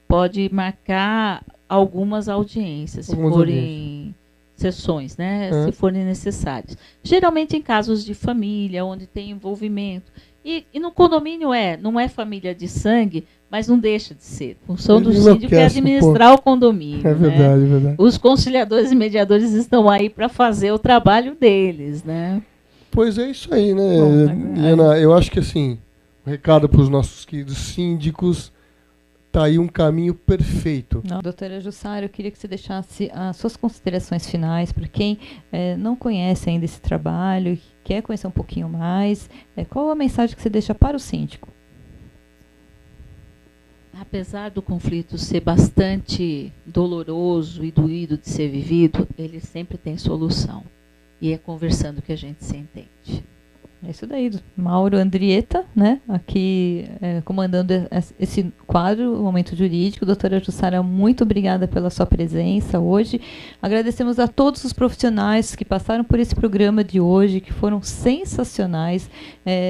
pode marcar algumas audiências, se forem sessões, né, se forem necessárias. Geralmente em casos de família, onde tem envolvimento. E no condomínio não é família de sangue, mas não deixa de ser. A função do síndico é administrar o condomínio. É verdade, né? É verdade. Os conciliadores e mediadores estão aí para fazer o trabalho deles, né? Pois é isso aí, né, Helena? Eu acho que assim, o recado para os nossos queridos síndicos, tá aí um caminho perfeito. Não, doutora Jussara, eu queria que você deixasse as suas considerações finais para quem não conhece ainda esse trabalho e quer conhecer um pouquinho mais. Qual a mensagem que você deixa para o síndico? Apesar do conflito ser bastante doloroso e doído de ser vivido, ele sempre tem solução. E é conversando que a gente se entende. É isso daí, Mauro Andrietta, né, aqui comandando esse quadro, o Momento Jurídico. Doutora Jussara, muito obrigada pela sua presença hoje. Agradecemos a todos os profissionais que passaram por esse programa de hoje, que foram sensacionais,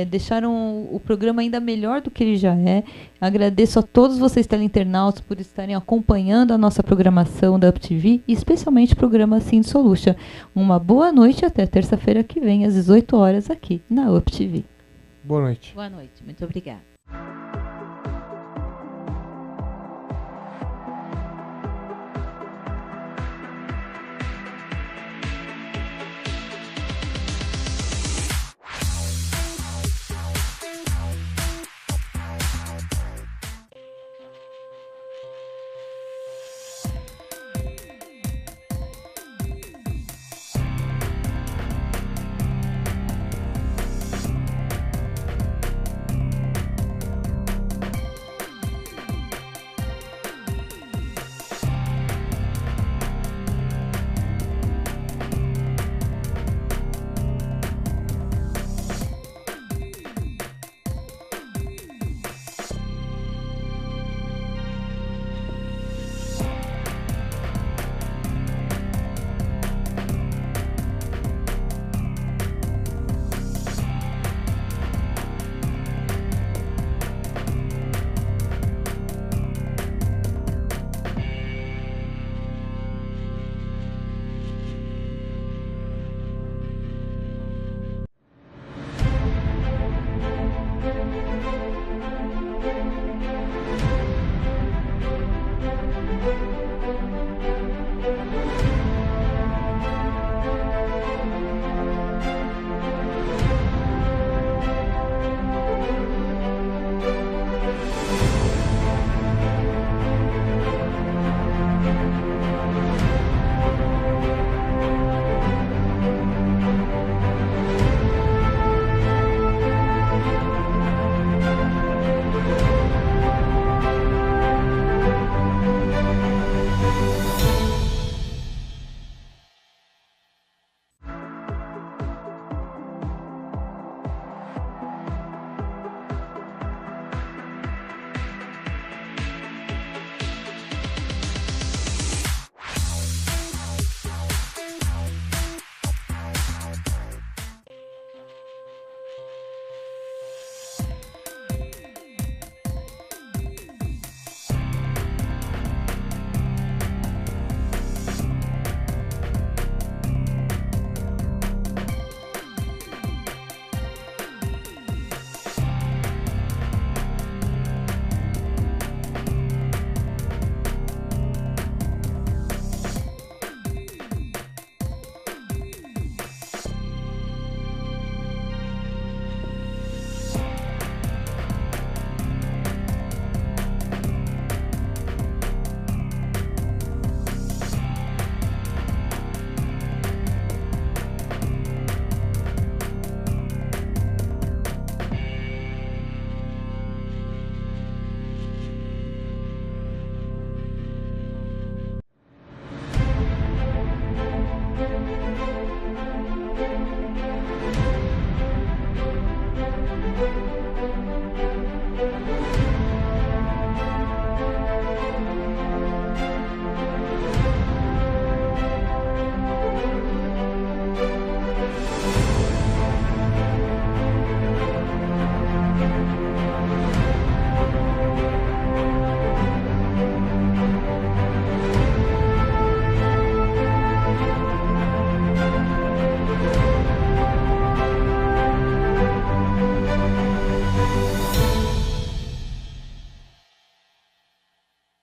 deixaram o programa ainda melhor do que ele já é. Agradeço a todos vocês teleinternautas por estarem acompanhando a nossa programação da UpTV e especialmente o programa Sind Solution. Uma boa noite e até terça-feira que vem, às 18 horas, aqui na UpTV. Boa noite. Boa noite, muito obrigada.